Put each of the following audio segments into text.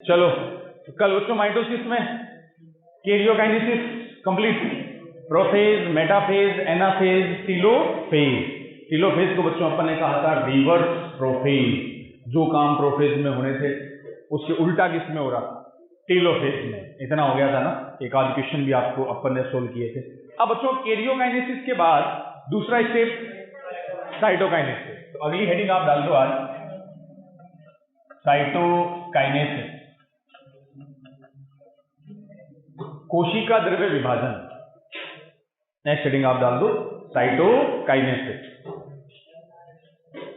चलो कल उसको माइटोसिस में karyokinesis complete, prophase, metaphase, anaphase, telophase. Telophase को बच्चों अपन ने कहा था रिवर्स प्रोफेज, जो काम प्रोफेज में होने थे उसके उल्टा किस में हो रहा, टीलोफेज में। इतना हो गया था ना, एक आध क्वेश्चन भी आपको अपन ने सोल्व किए थे। अब बच्चों कैरियोकाइनेसिस के बाद दूसरा स्टेप साइटोकाइनेसिस। तो अगली हेडिंग आप डाल दो आज, साइटोकाइनेसिस, कोशिका द्रव्य विभाजन। नेक्स्ट हेडिंग आप डाल दो साइटोकाइनेसिस।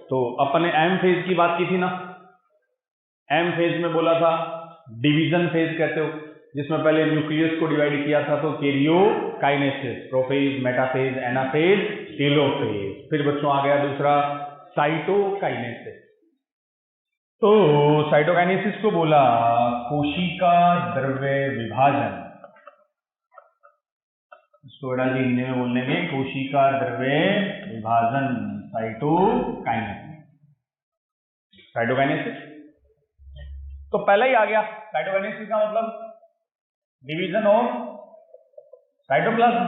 तो अपन ने एम फेज की बात की थी ना, एम फेज में बोला था डिवीजन फेज कहते हो, जिसमें पहले न्यूक्लियस को डिवाइड किया था, तो karyokinesis, prophase, metaphase, anaphase, telophase. फिर बच्चों आ गया दूसरा साइटोकाइनेसिस। तो साइटोकाइनेसिस को बोला कोशिका द्रव्य विभाजन, इसको बेटा जी हिंदी में बोलने में कोशिका द्रव्य विभाजन, साइटोकाइनेसिस। साइटोकाइनेसिस तो पहले ही आ गया। साइटोकाइनेसिस का मतलब डिवीजन ऑफ साइटोप्लाज्म,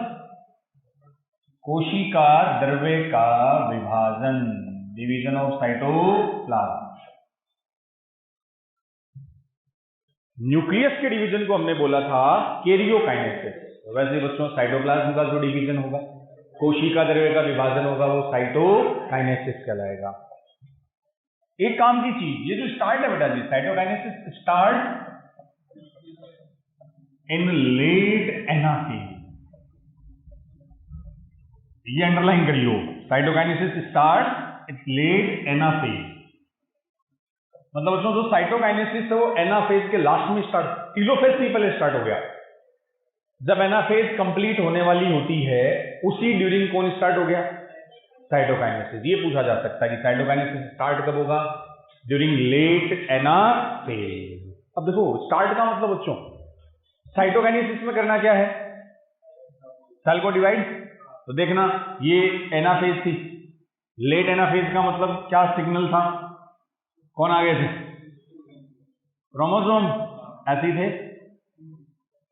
कोशिका द्रव्य का विभाजन, डिवीजन ऑफ साइटोप्लाज्म। न्यूक्लियस के डिवीजन को हमने बोला था कैरियोकाइनेसिस। वैसे बच्चों साइटोप्लाज्म का जो डिवीजन होगा, कोशिका द्रव्य का विभाजन होगा, वो साइटोकाइनेसिस कहलाएगा। एक काम की चीज, ये जो स्टार्ट है बेटा जी, cytokinesis start in late anaphase, ये अंडरलाइन करियो, cytokinesis start in late anaphase. मतलब बच्चों जो साइटोकाइनेसिस है वो एनाफेज के लास्ट में स्टार्ट, टीलोफेज से पहले स्टार्ट हो गया। जब एनाफेज कंप्लीट होने वाली होती है उसी ड्यूरिंग कौन स्टार्ट हो गया, साइटोकाइनेसिस। ये पूछा जा सकता है कि साइटोकाइनेसिस स्टार्ट कब होगा, ड्यूरिंग लेट एनाफेज। अब देखो स्टार्ट का मतलब बच्चों साइटोकाइनेसिस में करना क्या है, सेल को डिवाइड। तो देखना ये एनाफेज थी, लेट एनाफेज का मतलब क्या सिग्नल था, कौन आ गए थे, क्रोमोसोम, ऐसे ही थे,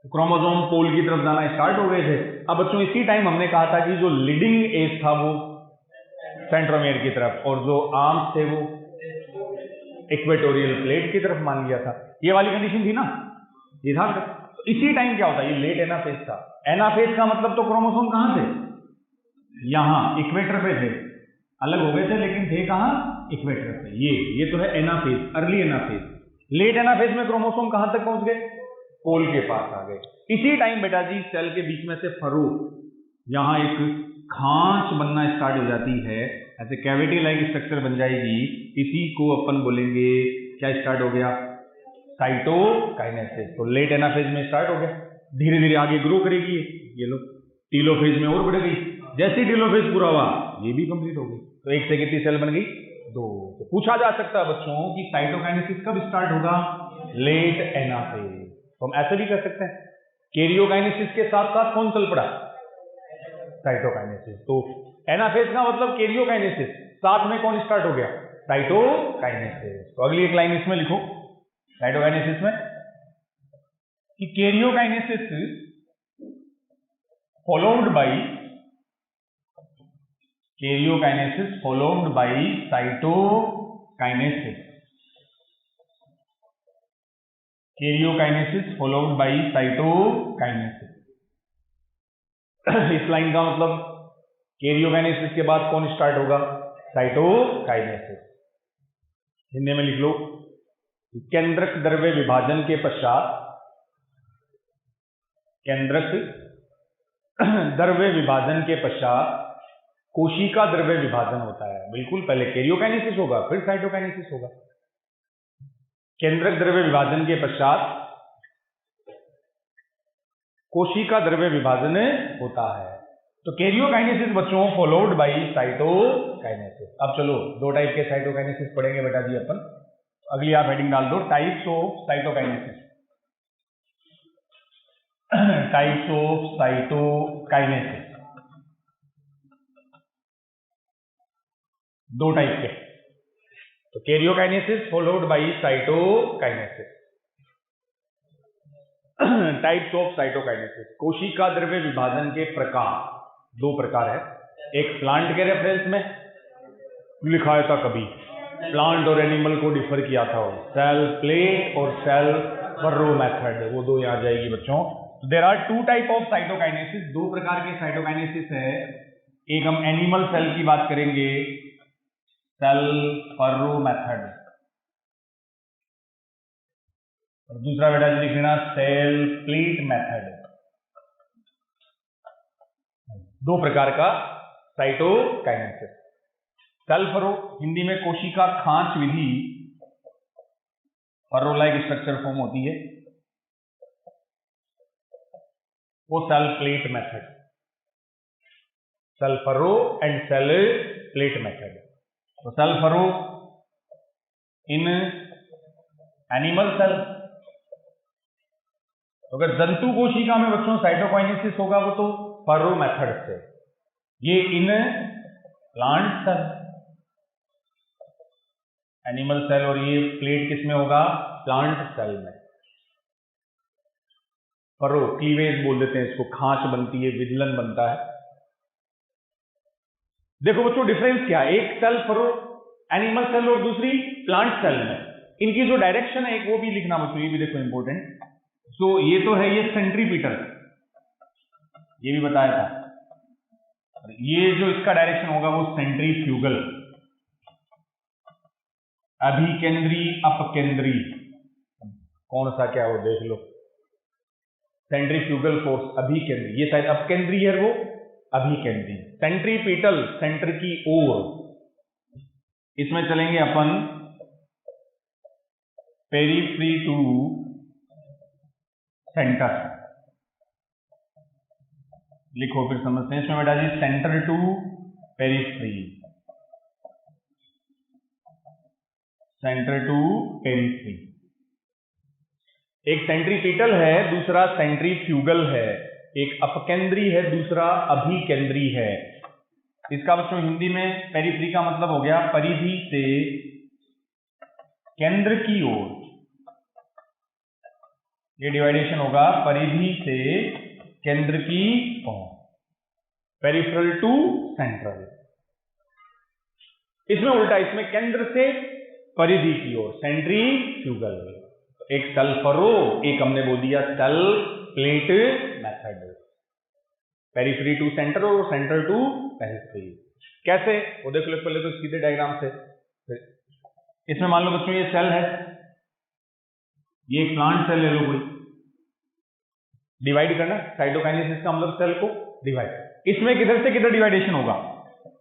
क्रोमोसोम पोल की तरफ जाना स्टार्ट हो गए थे। अब बच्चों इसी टाइम हमने कहा था कि जो लीडिंग एज था वो सेंट्रोमियर की तरफ, और जो आर्म्स थे वो इक्वेटोरियल प्लेट की तरफ मान लिया था। ये वाली कंडीशन थी ना, ये था। तो इसी टाइम क्या होता है, ये लेट एनाफेज था। एनाफेज का मतलब तो क्रोमोसोम कहां थे, यहां इक्वेटर पे थे, अलग हो गए थे लेकिन थे कहां, इक्वेटर पे। ये तो है anaphase, early anaphase. Late anaphase में क्रोमोसोम कहां तक पहुंच गए, पोल के पास आ गए। इसी टाइम बेटा जी सेल के बीच में से फरो, यहां एक खांच बनना स्टार्ट हो जाती है, ऐसे कैविटी लाइक स्ट्रक्चर बन जाएगी। इसी को अपन बोलेंगे क्या स्टार्ट हो गया, साइटोकाइनेसिस। तो लेट एनाफेज में स्टार्ट हो गया, धीरे धीरे आगे ग्रो करेगी। ये लो टीलोफेज में और बढ़ गई, जैसे टीलोफेज पूरा हुआ ये भी कंप्लीट हो गई। तो एक से कितनी सेल बन गई, दो। तो पूछा जा सकता है बच्चों कि साइटोकाइनेसिस कब स्टार्ट होगा, लेट एनाफेज। तो हम ऐसे भी कर सकते हैं, कैरियोकाइनेसिस के साथ साथ कौन चल पड़ा, साइटोकाइनेसिस। तो एनाफेज का मतलब कैरियोकाइनेसिस, साथ में कौन स्टार्ट हो गया, साइटोकाइनेसिस। तो अगली एक लाइन इसमें लिखो साइटोकाइनेसिस में कि karyokinesis followed by, karyokinesis followed by cytokinesis, karyokinesis followed by cytokinesis. इस लाइन का मतलब कैरियोकाइनेसिस के बाद कौन स्टार्ट होगा, साइटोकाइनेसिस। हिंदी में लिख लो, केंद्रक द्रव्य विभाजन के पश्चात, केंद्रक द्रव्य विभाजन के पश्चात कोशिका द्रव्य विभाजन होता है। बिल्कुल, पहले कैरियोकाइनेसिस होगा फिर साइटोकाइनेसिस होगा। केंद्रक द्रव्य विभाजन के पश्चात कोशिका द्रव्य विभाजन होता है। तो कैरियोकाइनेसिस बच्चों फॉलोड बाय साइटोकाइनेसिस। अब चलो दो टाइप के साइटोकाइनेसिस पढ़ेंगे बेटा जी अपन। अगली आप हेडिंग डाल दो, types of cytokinesis. Types of cytokinesis, दो टाइप के। तो karyokinesis followed by cytokinesis. Types of cytokinesis, कोशिका द्रव्य विभाजन के प्रकार, दो प्रकार है। एक प्लांट के रेफरेंस में लिखा था, कभी प्लांट और एनिमल को डिफर किया था, सेल प्लेट और सेल फरो मेथड, वो दो यहाँ जाएगी बच्चों। There are two type of cytokinesis, दो प्रकार के साइटोकाइनेसिस है। एक हम एनिमल सेल की बात करेंगे, सेल फरो मेथड, और दूसरा बेटा जी लिख लेना सेल प्लेट मेथड। दो प्रकार का साइटोकाइनेसिस। सेल फरो, हिंदी में कोशिका खांच विधि, फरो लाइक स्ट्रक्चर फॉर्म होती है, वो cell plate method, cell furrow and cell plate method. तो cell furrow in animal cell, अगर जंतु कोशिका में बच्चों साइटोकाइनेसिस होगा वो तो फरो मेथड से, ये इन प्लांट सेल, एनिमल सेल, और ये प्लेट किसमें होगा, प्लांट सेल में। फरो क्लीवेज बोल देते हैं इसको, खांच बनती है, विदलन बनता है। देखो बच्चों डिफरेंस क्या है, एक सेल फरो एनिमल सेल और दूसरी प्लांट सेल में, इनकी जो डायरेक्शन है एक वो भी लिखना बच्चों, ये भी देखो इंपॉर्टेंट। तो ये तो है ये सेंट्रीपिटल, ये भी बताया था, ये जो इसका डायरेक्शन होगा वो सेंट्रीफ्यूगल, अभिकेंद्री अपकेंद्री, कौन सा क्या हो देख लो, सेंट्रीफ्यूगल फोर्स अभिकेंद्री, ये शायद अपकेंद्री है, वो अभिकेंद्री। सेंट्रीपिटल सेंटर की ओर, इसमें चलेंगे अपन पेरिफ्री टू सेंटर, लिखो फिर समझते हैं इसमें बेटा जी, centre to periphery, centre to periphery. एक सेंट्रीपिटल है, दूसरा सेंट्रीफ्यूगल है, एक अपकेंद्री है, दूसरा अभिकेंद्री है। इसका बच्चों हिंदी में पेरिफ्री का मतलब हो गया परिधि से केंद्र की ओर, ये डिवाइडेशन होगा परिधि से केंद्र की ओर, पेरिफेरल टू सेंट्रल। इसमें उल्टा, इसमें केंद्र से परिधि की ओर, सेंट्रीफ्यूगल। एक सेल फरो, एक हमने बोल दिया cell plate method, periphery to centre और सेंटर टू पेरिफेरी। कैसे, वो देख लो पहले तो सीधे डायग्राम से। इसमें मान लो बच्चों ये सेल है, ये एक प्लांट सेल ले लो कोई, डिवाइड करना, साइटोकाइनेसिस का मतलब सेल को डिवाइड। इसमें किधर से किधर डिवाइडेशन होगा,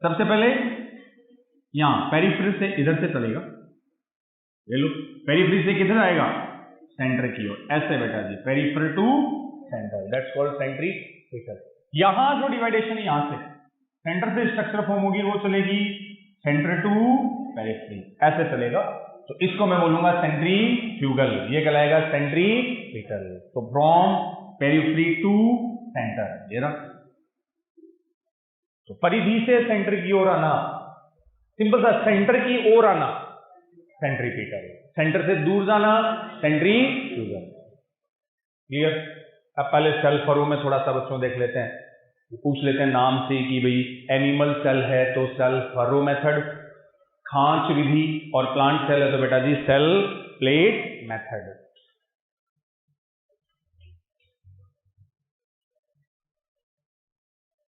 सबसे पहले यहां पेरिफेरी से इधर से चलेगा, ले लो पेरिफेरी से किधर आएगा, सेंटर की ओर, ऐसे बेटा जी, peripheral to centre, that's called centripetal. यहां जो डिवाइडेशन है, यहां से सेंटर से स्ट्रक्चर फॉर्म होगी, वो चलेगी सेंटर टू पेरिफेरी, ऐसे चलेगा, तो इसको मैं बोलूंगा सेंट्रीफ्यूगल, ये कहलाएगा सेंट्रीपिटल। तो फ्रॉम पेरिफेरी टू सेंटर, ये रहा, तो परिधि से सेंटर की ओर आना, सिंपल सा, सेंटर की ओर आना सेंट्रीपिटल, सेंटर से दूर जाना सेंट्रीफ्यूगल। क्लियर। अब पहले सेल फरो में थोड़ा सा बच्चों देख लेते हैं, पूछ लेते हैं नाम से कि भाई एनिमल सेल है तो सेल फरो मेथड, खांच विधि, और प्लांट सेल है तो बेटा जी सेल प्लेट मेथड।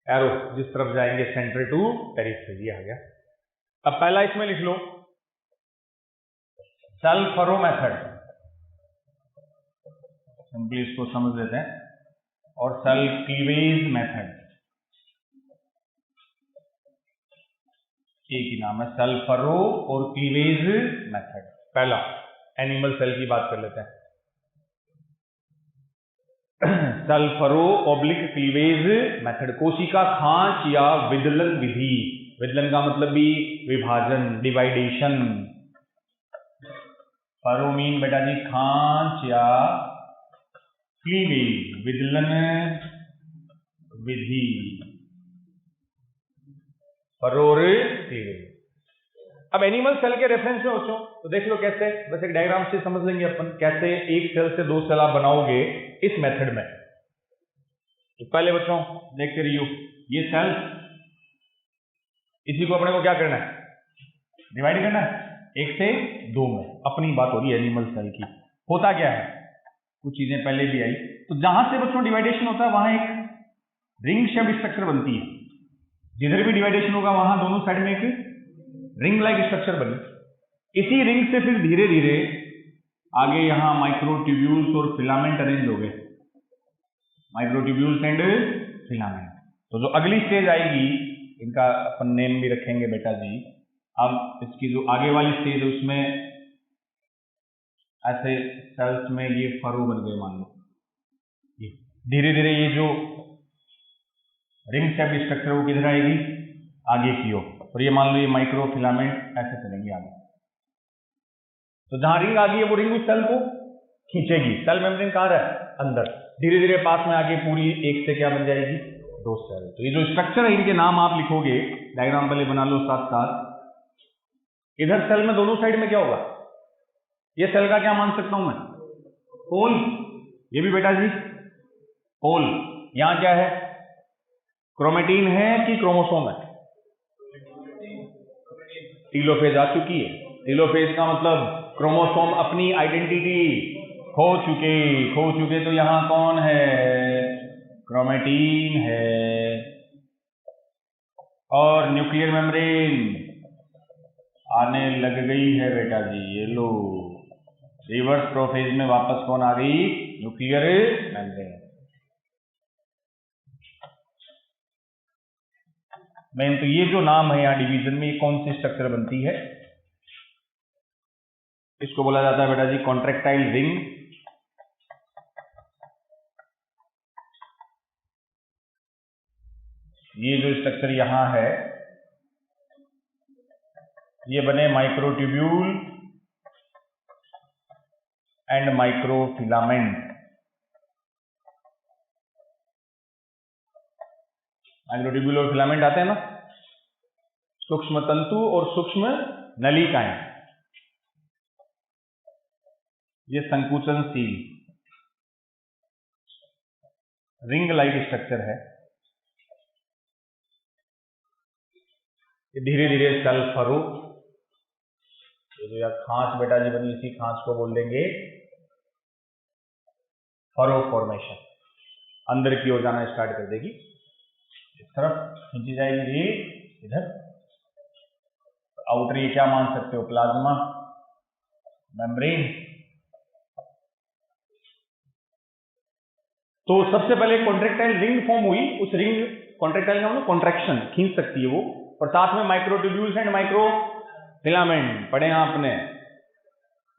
एरो जिस तरफ जाएंगे सेंटर टू पेरिफेरी आ गया। अब पहला इसमें लिख लो सेल फरो मेथड, सिंपली इसको समझ लेते हैं, और सेल क्लीवेज मेथड, एक ही नाम है, सेल फरो और क्लीवेज मेथड। पहला एनिमल सेल की बात कर लेते हैं, cell furrow oblique cleavage method, कोशिका खांच या विदलन विधि, विदलन का मतलब भी विभाजन, डिवाइडेशन, फरो मीन बेटा जी खांच या क्लीवेज, विदलन विधि, फरो और क्लीवेज। अब एनिमल सेल के रेफरेंस में बच्चों तो देख लो कैसे, बस एक डायग्राम से समझ लेंगे अपन, कैसे एक सेल से दो सेल आप बनाओगे, इस मेथड में। तो पहले बच्चों देखते रहिए, ये सेल, इसी को अपने को क्या करना है, डिवाइड करना है 1 से 2 में। अपनी बात हो रही है एनिमल सेल की। होता क्या है, कुछ चीजें पहले भी आई, तो जहां से बच्चों डिवाइडेशन होता है वहां एक रिंग शेप स्ट्रक्चर बनती है। जिधर भी डिवाइडेशन होगा वहां दोनों साइड में एक रिंग लाइक स्ट्रक्चर बनी। इसी रिंग से फिर धीरे धीरे आगे यहां माइक्रोट्यूब्यूल्स और फिलामेंट अरेंज हो गए, माइक्रोट्यूब्यूल्स एंड फिलामेंट। तो जो अगली स्टेज आएगी, इनका अपन नेम भी रखेंगे बेटा जी। अब इसकी जो आगे वाली स्टेज है उसमें ऐसे सेल्स में ये फरो बन गए, मान लो ये धीरे धीरे ये जो रिंग शेप स्ट्रक्चर वो किधर आएगी, आगे की ओर। और ये मान लो ये माइक्रो फिलामेंट ऐसे चलेंगे आगे। तो जहां रिंग आ गई है वो रिंग उस सेल को खींचेगी। सेल मेम्ब्रेन कहां रहा है, अंदर। धीरे धीरे पास में आके पूरी एक से क्या बन जाएगी, 2 सेल। तो ये जो स्ट्रक्चर है इनके नाम आप लिखोगे, डायग्राम पहले बना लो साथ साथ। इधर सेल में दोनों साइड में क्या होगा, ये सेल का क्या मान सकता हूं मैं, पोल। ये भी बेटा जी पोल। यहां क्या है, क्रोमेटिन है कि क्रोमोसोम है, टीलोफेज आ चुकी है। टीलोफेज का मतलब क्रोमोसोम अपनी आइडेंटिटी खो चुके। तो यहां कौन है, क्रोमेटिन है। और न्यूक्लियर मेम्ब्रेन आने लग गई है बेटा जी, ये लो रिवर्स प्रोफेज में वापस कौन आ गई, न्यूक्लियर मेम्ब्रेन। मेन तो ये जो नाम है यहां डिवीजन में, ये कौन सी स्ट्रक्चर बनती है, इसको बोला जाता है बेटा जी कॉन्ट्रैक्टाइल रिंग। ये जो स्ट्रक्चर यहां है ये बने माइक्रोट्यूब्यूल एंड माइक्रोफिलामेंट। माइक्रोट्यूब्यूल और फिलामेंट आते हैं ना, सूक्ष्म तंतु और सूक्ष्म नलिकाएं। ये संकुचनशील रिंग लाइक स्ट्रक्चर है। ये धीरे धीरे सेल फरो, ये जो यार खांच बेटा जी बनी, इसी खांच को बोल देंगे फरो फॉर्मेशन। अंदर की ओर जाना स्टार्ट कर देगी, इस तरफ खींची जाएगी, ये इधर। आउटर ये क्या मान सकते हो, प्लाज्मा मेम्ब्रेन। तो सबसे पहले कॉन्ट्रैक्टाइल रिंग फॉर्म हुई। उस रिंग, कॉन्ट्रैक्टाइल का मतलब कॉन्ट्रैक्शन, खींच सकती है वो। और साथ में माइक्रोट्यूब्यूल्स एंड माइक्रो फिलामेंट पढ़े हैं आपने।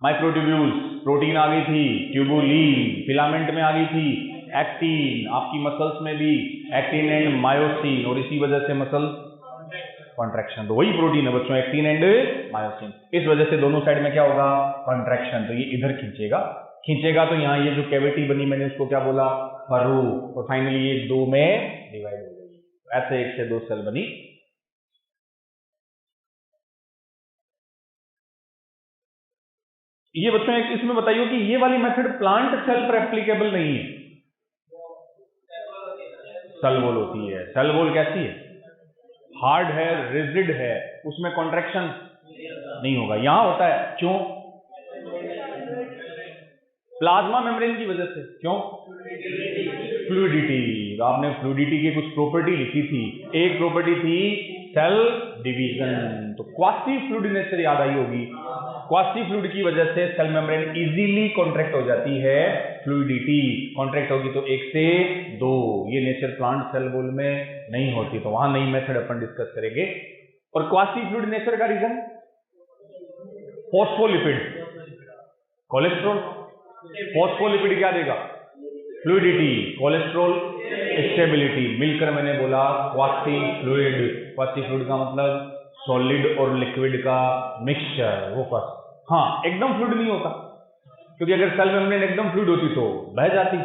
माइक्रोट्यूब्यूल्स, प्रोटीन आ गई थी, ट्यूबुलिन। फिलामेंट में आ गई थी एक्टिन, आपकी मसल्स में भी एक्टिन एंड मायोसिन, और इसी वजह से मसल कॉन्ट्रैक्शन। तो वही प्रोटीन है बच्चों, एक्टिन एंड मायोसिन। इस वजह से दोनों साइड में क्या होगा, कॉन्ट्रैक्शन। तो ये इधर खींचेगा तो यहाँ ये जो कैविटी बनी, मैंने उसको क्या बोला, फरो। और फाइनली ये 2 में डिवाइड हो गई। ऐसे 1 से 2 सेल बनी। ये बच्चों एक इसमें बताइए कि ये वाली मेथड प्लांट सेल पर एप्लीकेबल नहीं है। सेल वॉल होती है। सेल वॉल कैसी है, हार्ड है, रिजिड है, उसमें कॉन्ट्रैक्शन नहीं होगा। यहां होता है, क्यों, प्लाज्मा मेम्ब्रेन की वजह से। क्यों, फ्लूइडिटी। आपने फ्लूइडिटी की कुछ प्रॉपर्टी लिखी थी, एक प्रॉपर्टी थी सेल डिवीजन। तो क्वासी फ्लूइड नेचर याद आई होगी। क्वासी फ्लूइड की वजह से सेल मेम्ब्रेन इजीली कॉन्ट्रैक्ट हो जाती है। फ्लूइडिटी कॉन्ट्रैक्ट होगी तो 1 से 2। ये नेचर प्लांट सेल वॉल में नहीं होती। तो वहां नई मेथड अपन डिस्कस करेंगे। और क्वासी फ्लूइड नेचर का रीजन, फॉस्फोलिपिड, कोलेस्ट्रॉल। फॉस्फोलिपिड क्या देगा, फ्लूइडिटी, कोलेस्ट्रॉल स्टेबिलिटी। मिलकर मैंने बोला क्वासी फ्लूइड। क्वासी फ्लूइड का मतलब सॉलिड और लिक्विड का मिक्सचर, वो फर्स्ट। हाँ, एकदम फ्लूइड नहीं होता, क्योंकि अगर सेल मेम्ब्रेन एकदम फ्लूइड होती तो बह जाती।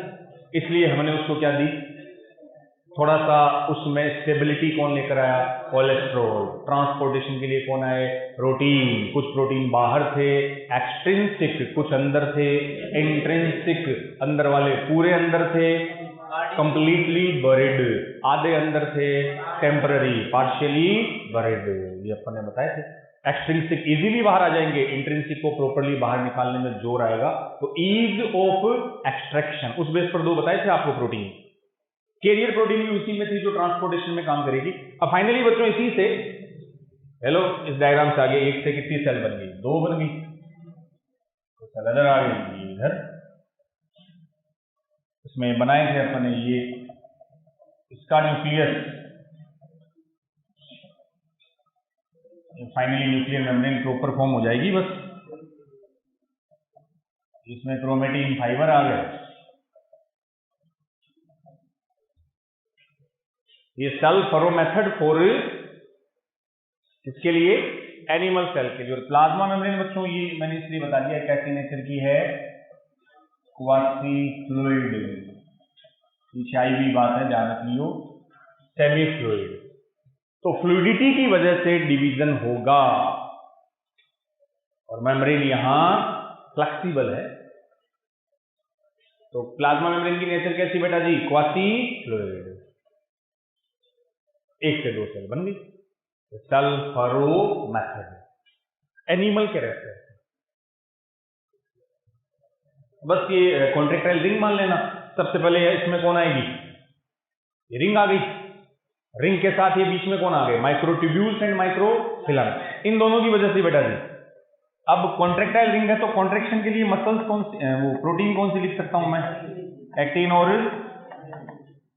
इसलिए हमने उसको क्या दी, थोड़ा सा उसमें स्टेबिलिटी कौन लेकर आया, कोलेस्ट्रॉल। ट्रांसपोर्टेशन के लिए कौन आए, प्रोटीन। कुछ प्रोटीन बाहर थे, एक्सट्रिंसिक कुछ अंदर थे, इंट्रिंसिक अंदर वाले पूरे अंदर थे, कंप्लीटली बरिड आधे अंदर थे, टेम्पररी पार्शियली बरिड, ये अपन ने बताए थे। एक्सट्रिंसिक इजीली बाहर आ जाएंगे, इंट्रिंसिक को प्रॉपर्ली बाहर निकालने में जोर आएगा, तो ईज ऑफ एक्सट्रैक्शन, उस बेस पर दो बताए थे आपको प्रोटीन। कैरियर प्रोटीन भी उसी में थी जो ट्रांसपोर्टेशन में काम करेगी। अब फाइनली बच्चों इसी से, हेलो, इस डायग्राम से आगे एक से कितनी सेल बन गई, दो बन गई, तो सेल इधर आ गई, इधर इसमें बनाए थे अपन ने ये, इसका nucleus, finally nuclear membrane proper form हो जाएगी बस। इसमें क्रोमेटिन फाइबर आ गए, ये सेल फरो मेथड फॉर इसके लिए एनिमल सेल के लिए। और प्लाज्मा मेम्ब्रेन बच्चों ये मैंने इसलिए बता दिया कैसी नेचर की है, क्वासी फ्लूइड, पीछे आई हुई बात है, ध्यान रख लियो, सेमी फ्लूइड। तो फ्लूइडिटी की वजह से डिवीजन होगा, और मेम्ब्रेन यहां फ्लेक्सिबल है। तो प्लाज्मा मेम्ब्रेन की नेचर कैसी बेटा जी, क्वासी फ्लूइड, एक से दो सेल बन गई, सेल फरो मेथड, एनिमल के रहते हैं। बस ये कॉन्ट्रैक्टाइल रिंग मान लेना। सबसे पहले इसमें कौन आएगी, ये रिंग आ गई, रिंग के साथ ये बीच में कौन आ गए, माइक्रोट्यूब्यूल्स एंड माइक्रोफिलामेंट, इन दोनों की वजह से बेटा जी। अब कॉन्ट्रैक्टाइल रिंग है तो कॉन्ट्रैक्शन के लिए मसल्स कौन सी, वो प्रोटीन कौन सी लिख सकता हूं मैं, एक्टिन, और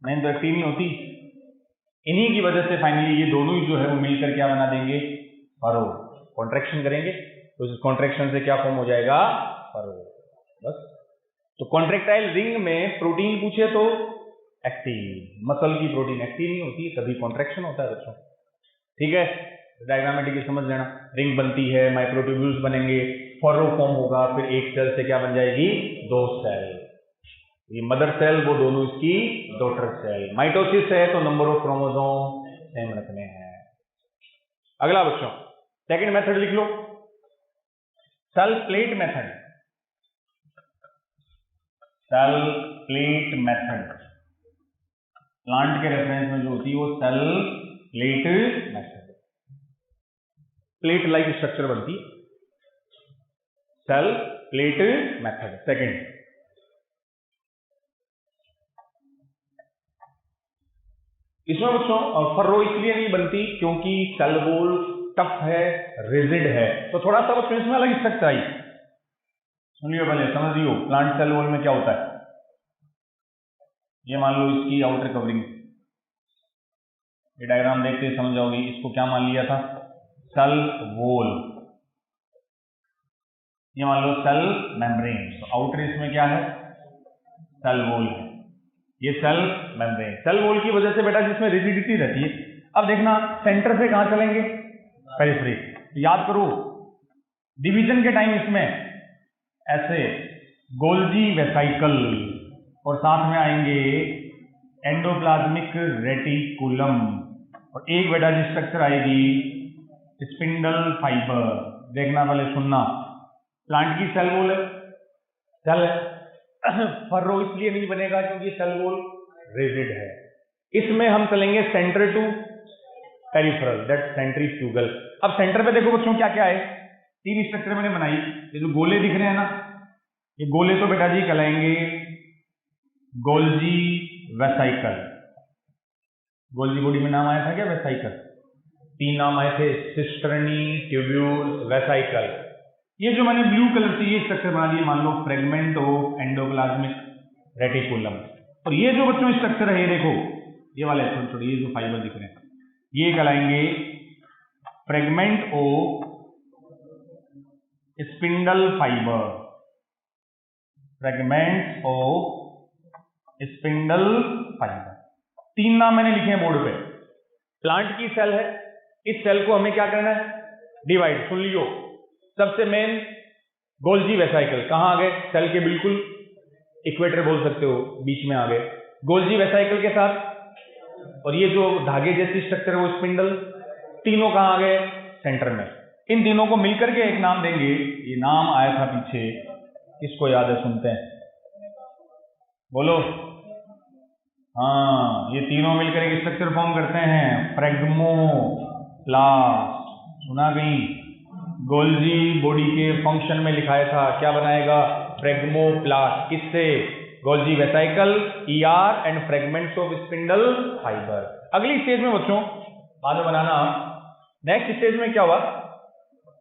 नहीं तो एक्टिन ही होती। इन्हीं की वजह से फाइनली ये दोनों ही जो है वो मिलकर क्या बना देंगे, फरो। कॉन्ट्रैक्शन करेंगे तो इस कॉन्ट्रैक्शन से क्या फॉर्म हो जाएगा, फरो, बस। तो कॉन्ट्रैक्टाइल रिंग में प्रोटीन पूछे तो एक्टिन, मसल की प्रोटीन एक्टिन ही होती है, तभी कॉन्ट्रैक्शन होता है बच्चों, ठीक है। डायग्रामेटिकली समझ लेना, रिंग बनती है, माइक्रोट्यूब्यूल्स बनेंगे, फरो फॉर्म होगा, फिर एक सेल से क्या बन जाएगी, दो सेल, ये मदर सेल, वो दोनों इसकी डॉटर सेल। माइटोसिस है तो नंबर ऑफ क्रोमोसोम सेम रखने हैं। अगला बच्चों सेकंड मेथड लिख लो, cell plate method. Cell plate method plant के रेफरेंस में जो होती है वो cell plate method, plate like structure बनती, सेल प्लेट मेथड सेकंड। इसमें बच्चों फर्रो इसलिए नहीं बनती क्योंकि सेल वॉल टफ है, रिजिड है, तो थोड़ा सा बच्चों इसमें अलग स्ट्रक्चर आई। सुनिए पहले समझियो, प्लांट सेल वॉल में क्या होता है, ये मान लो इसकी आउटर कवरिंग, ये डायग्राम देखते ही समझ जाओगे, इसको क्या मान लिया था, सेल वॉल, ये मान लो सेल मेम्ब्रेन, तो आउटर इसमें क्या है, सेल वॉल है, ये सेल मेम्ब्रेन। सेल वॉल की वजह से बेटा जिसमें रिजिडिटी रहती है, अब देखना सेंटर से कहां चलेंगे, पेरिफेरी, याद करो डिवीजन के टाइम इसमें ऐसे गोल्जी वेसाइकल, और साथ में आएंगे एंडोप्लाज्मिक रेटिकुलम, और एक बेटा जी स्ट्रक्चर आएगी स्पिंडल फाइबर। देखना पहले सुनना, प्लांट की सेल वॉल है, सेल है, फर्रो इसलिए नहीं बनेगा क्योंकि सेल वॉल रिजिड है। इसमें हम चलेंगे centre to peripheral, that centrifugal. अब सेंटर पे देखो बच्चों क्या क्या है, तीन स्ट्रक्चर मैंने बनाई, ये जो गोले दिख रहे हैं ना, ये गोले तो बेटा जी कहलाएंगे गोल्जी वेसाइकल। गोल्जी बॉडी में नाम आया था क्या, वेसाइकल, तीन नाम आए थे, सिस्टर्नी, ट्यूब्यूल, वेसाइकल। ये जो मैंने ब्लू कलर से ये स्ट्रक्चर बना दिए, मान लो फ्रेगमेंट ऑफ एंडोप्लाज्मिक रेटिकुलम। और ये जो बच्चों स्ट्रक्चर है, ये देखो ये वाले छोटे छोटे ये जो फाइबर दिख रहे हैं, ये कहलाएंगे fragment of spindle fibre, fragment of spindle fibre. तीन नाम मैंने लिखे हैं बोर्ड पे। प्लांट की सेल है, इस सेल को हमें क्या करना है, डिवाइड। सुन लियो, सबसे मेन गोल्जी वेसाइकल कहां आ गए, सेल के बिल्कुल इक्वेटर बोल सकते हो, बीच में आ गए। गोल्जी वेसाइकल के साथ और ये जो धागे जैसी स्ट्रक्चर है वो स्पिंडल। तीनों कहाँ आ गए? सेंटर में। इन तीनों को मिलकर के एक नाम देंगे, ये नाम आया था पीछे, किसको याद है? सुनते हैं, बोलो। हाँ, ये तीनों मिलकर एक स्ट्रक्चर फॉर्म करते हैं, फ्रेगमोप्लास्ट। सुना कहीं? गोल्जी बॉडी के फंक्शन में लिखाया था, क्या बनाएगा? फ्रेगमोप्लास्ट। किससे? Golgi vesicle, ER and fragments of spindle fibre. अगली स्टेज में बच्चों बाद में बनाना। नेक्स्ट स्टेज में क्या हुआ?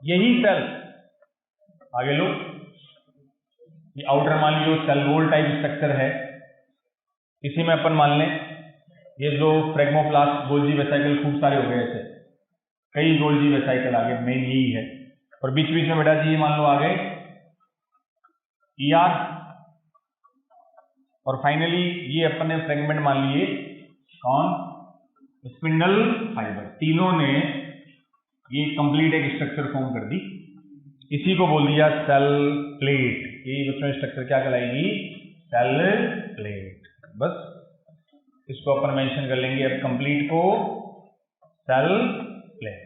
यही सेल आगे लो, ये आउटर मान लो सेल वॉल टाइप स्ट्रक्चर है, इसी में अपन मान लें ये जो फ्रेगमोप्लास्ट गोल्जी वेसाइकल खूब सारे हो गए, ऐसे कई गोल्जी वेसाइकल आ गए, मेन यही है। और बीच बीच में बेटा जी मान लो आ गए ईआर, और फाइनली ये अपन ने फ्रेगमेंट मान लिए कौन? Spindle fibre. तीनों ने ये कंप्लीट एक स्ट्रक्चर फॉर्म कर दी, इसी को बोल दिया सेल प्लेट। ये बच्चों स्ट्रक्चर क्या कहलाएगी? Cell plate. बस इसको अपन मेंशन कर लेंगे अब कंप्लीट को, सेल प्लेट।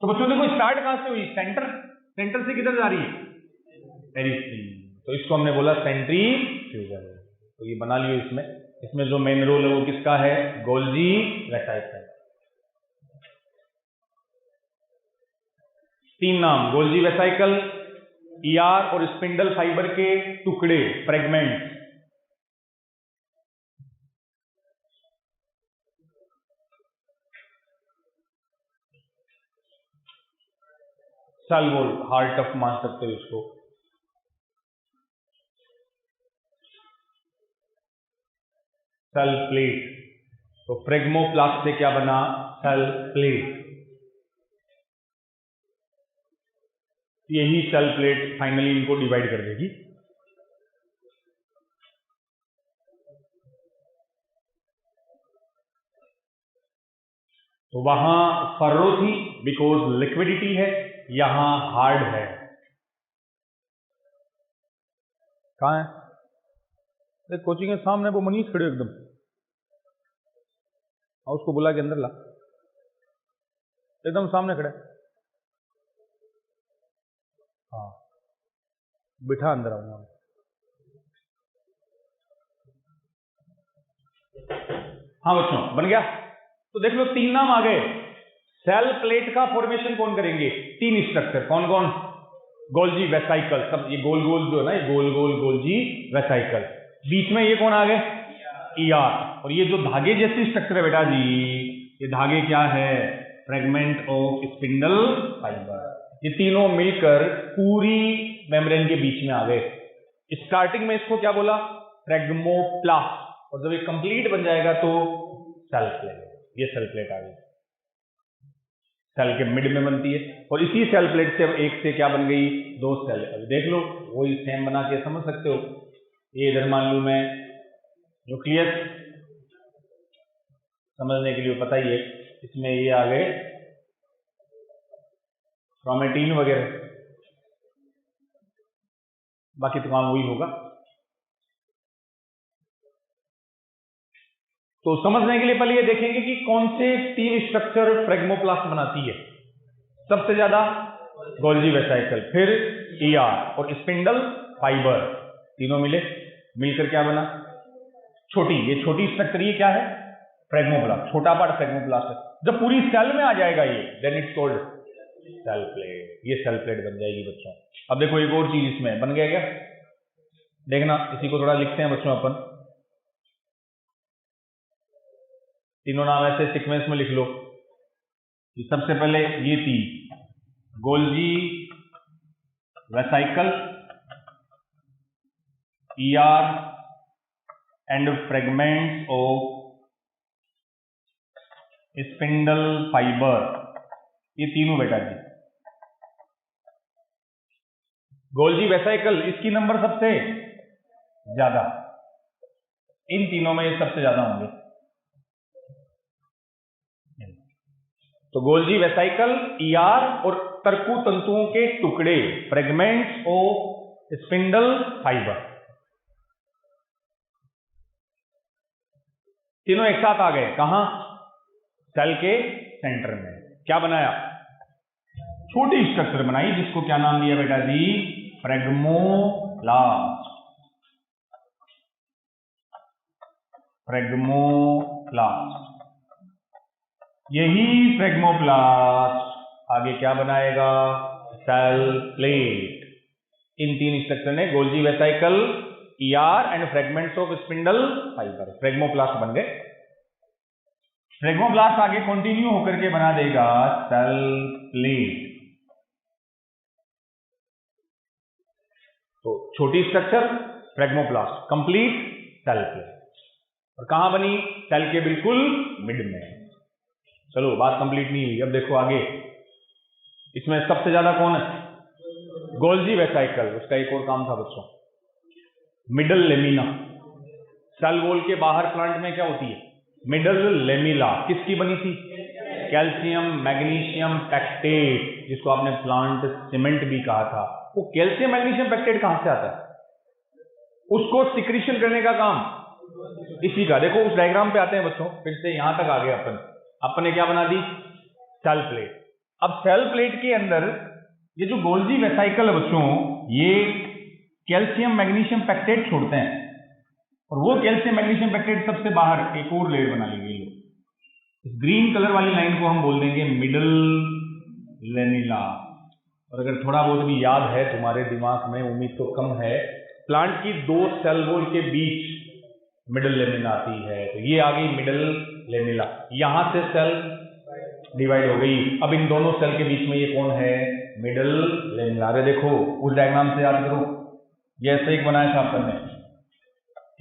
तो बच्चों देखो स्टार्ट कहां से हुई? सेंटर। सेंटर से किधर जा रही है? पेरिफेरी। तो इसको हमने बोला सेंट्रीफ्यूगल। तो ये बना लियो। इसमें जो मेन रोल है वो किसका है? Golgi vesicle. तीन नाम, गोल्जी वेसाइकल, ईआर और स्पिंडल फाइबर के टुकड़े, fragment. Cell wall, heart of मान सकते हो इसको। Cell plate. तो फ्रेगमोप्लास्ट से क्या बना? Cell plate. यही सेल प्लेट फाइनली इनको डिवाइड कर देगी। तो वहां फर्रो थी बिकॉज लिक्विडिटी है, यहां हार्ड है। कहां है? कोचिंग के सामने वो मनीष खड़े एकदम, और उसको बुला के अंदर ला, एकदम सामने खड़ा। हाँ बिठा, अंदर आऊंगा। हाँ बच्चों बन गया। तो देख लो तीन नाम आ गए। सेल प्लेट का फॉर्मेशन कौन करेंगे? तीन स्ट्रक्चर। कौन कौन? Golgi vesicle. सब ये गोल गोल जो है ना, ये गोल गोल गोल्जी वेसाइकल। बीच में ये कौन आ गए? ईआर। और ये जो धागे जैसी स्ट्रक्चर है बेटा जी, ये धागे क्या है? Fragment of spindle fibre. ये तीनों मिलकर पूरी मेम्ब्रेन के बीच में आ गए। स्टार्टिंग में इसको क्या बोला? फ्रेगमोप्लास्ट। और जब ये कंप्लीट बन जाएगा तो सेल प्लेट। ये सेल प्लेट आ गई, सेल के मिड में बनती है। और इसी सेल प्लेट से अब एक से क्या बन गई? दो सेल। अभी देख लो, वही सेम बना के समझ सकते हो। ये इधर मान लूं मैं न्यूक्लियस, समझने के लिए पता ही है, इसमें ये आ गए क्रोमेटिन वगैरह, बाकी तो काम वही होगा। तो समझने के लिए पहले ये देखेंगे कि कौन से तीन स्ट्रक्चर फ्रेगमोप्लास्ट बनाती है। सबसे ज्यादा गोल्जी वेसाइकल, फिर ईआर और स्पिंडल फाइबर। तीनों मिलकर क्या बना? ये छोटी स्ट्रक्चर ये क्या है? फ्रेगमोप्लास्ट। छोटा पार्ट फ्रेगमोप्लास्ट है। जब पूरी सेल में आ जाएगा ये, then it's called cell plate. ये सेल प्लेट बन जाएगी बच्चों। अब देखो एक और चीज इसमें बन गया क्या? देखना, इसी को थोड़ा लिखते हैं बच्चों अपन। तीनों नाम ऐसे सीक्वेंस में लिख लो। सबसे पहले ये तीन, Golgi vesicle, ER and fragments of spindle fibre. ये तीनों बेटा जी। गोल्जी वेसाइकल इसकी नंबर सबसे ज्यादा, इन तीनों में ये सबसे ज्यादा होंगे। तो गोल्जी वेसाइकल, ईआर और तर्कु तंतुओं के टुकड़े, फ्रेगमेंट्स ऑफ स्पिंडल फाइबर। तीनों एक साथ आ गए कहां? सेल के सेंटर में। क्या बनाया? छोटी स्ट्रक्चर बनाई जिसको क्या नाम दिया बेटा जी? फ्रेगमोप्लास्ट। फ्रेगमोप्लास्ट। यही फ्रेगमोप्लास्ट आगे क्या बनाएगा? Cell plate. इन तीन स्ट्रक्चर ने Golgi vesicle, ER and fragments of spindle fibre, phragmoplast बन गए। फ्रेगमोप्लास्ट आगे कंटिन्यू होकर के बना देगा सेल प्लेट। तो छोटी structure phragmoplast, complete cell plate. और कहां बनी? सेल के बिल्कुल मिड में। चलो बात कंप्लीट नहीं हुई, अब देखो आगे। इसमें सबसे ज्यादा कौन है? Golgi vesicle. उसका एक और काम था बच्चों, मिडल लेमिना। सेल वॉल के बाहर प्लांट में क्या होती है? Middle lamella. किसकी बनी थी? कैल्शियम मैग्नीशियम पैक्टेट, जिसको आपने प्लांट सीमेंट भी कहा था। वो कैल्शियम मैग्नीशियम पैक्टेट कहां से आता है? उसको सिक्रीशन करने का काम इसी का। देखो उस डायग्राम पे आते हैं बच्चों, फिर से यहां तक आ गए अपन ने क्या बना दी? Cell plate. अब सेल प्लेट के अंदर ये जो गोल्जी वेसाइकल है बच्चों, ये कैल्शियम मैग्नीशियम पैक्टेट छोड़ते हैं, और वो कैल्शियम मैग्नीशियम पैक्टेट सबसे बाहर एक और लेयर बना लेंगे। इस ग्रीन कलर वाली लाइन को हम बोल देंगे मिडल लेमिला। और अगर थोड़ा बहुत भी याद है तुम्हारे दिमाग में, उम्मीद तो कम है, प्लांट की दो सेल वॉल के बीच मिडल लेमिना आती है, तो ये आ गई मिडल लेमिला। यहां से सेल डिवाइड हो गई। अब इन दोनों सेल के बीच में ये कौन है? Middle lamina. अरे देखो उस डायग्राम से याद करो, जैसे एक बनाया था अपन ने,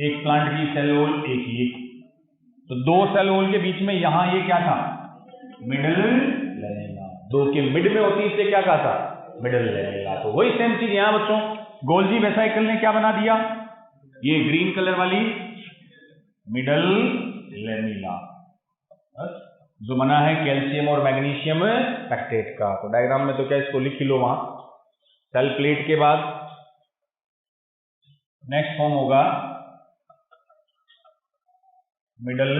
एक प्लांट की सेल वॉल, एक ये, तो दो सेल वॉल के बीच में यहां ये क्या था? Middle lamina. दो के मिड में होती, इससे क्या कहा था? Middle lamina. तो वही सेम चीज यहां बच्चों, गोल्जी वेसाइकल ने क्या बना दिया? ये ग्रीन कलर वाली मिडल लेमिना, जो बना है कैल्शियम और मैग्नीशियम पैक्टेट का। तो डायग्राम में तो क्या, इसको लिख लो वहां। सेल प्लेट के बाद नेक्स्ट फॉर्म होगा मिडल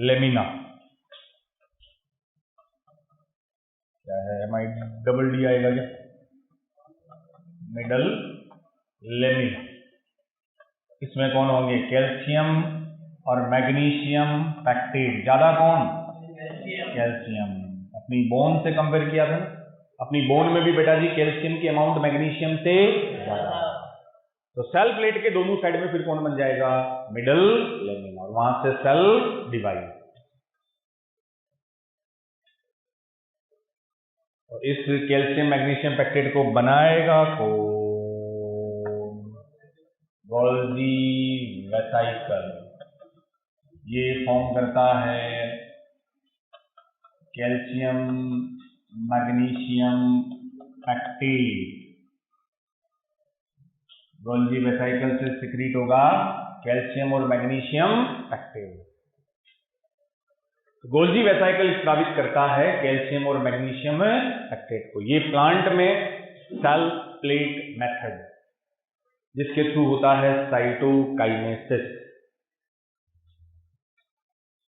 लेमिना। क्या है? MIDD आएगा क्या? Middle lamina. इसमें कौन होंगे? कैल्शियम और मैग्नीशियम पैक्टेट। ज्यादा कौन? कैल्शियम। अपनी बोन से कंपेयर किया था ना, अपनी बोन में भी बेटा जी कैल्शियम की अमाउंट मैग्नीशियम से ज्यादा। तो सेल प्लेट के दोनों साइड में फिर कौन बन जाएगा? Middle lamina. और वहां से सेल डिवाइड। और इस कैल्शियम मैग्नीशियम पैक्टेट को बनाएगा कौन? Golgi vesicle. ये फॉर्म करता है calcium magnesium pectate. Golgi vesicle से सिक्रीट होगा कैल्शियम और मैग्नीशियम पैक्टेट। गोल्जी वेसाइकल स्रावित करता है कैल्शियम और मैग्नीशियम पैक्टेट को। ये प्लांट में सेल प्लेट मेथड, जिसके थ्रू होता है साइटोकाइनेसिस।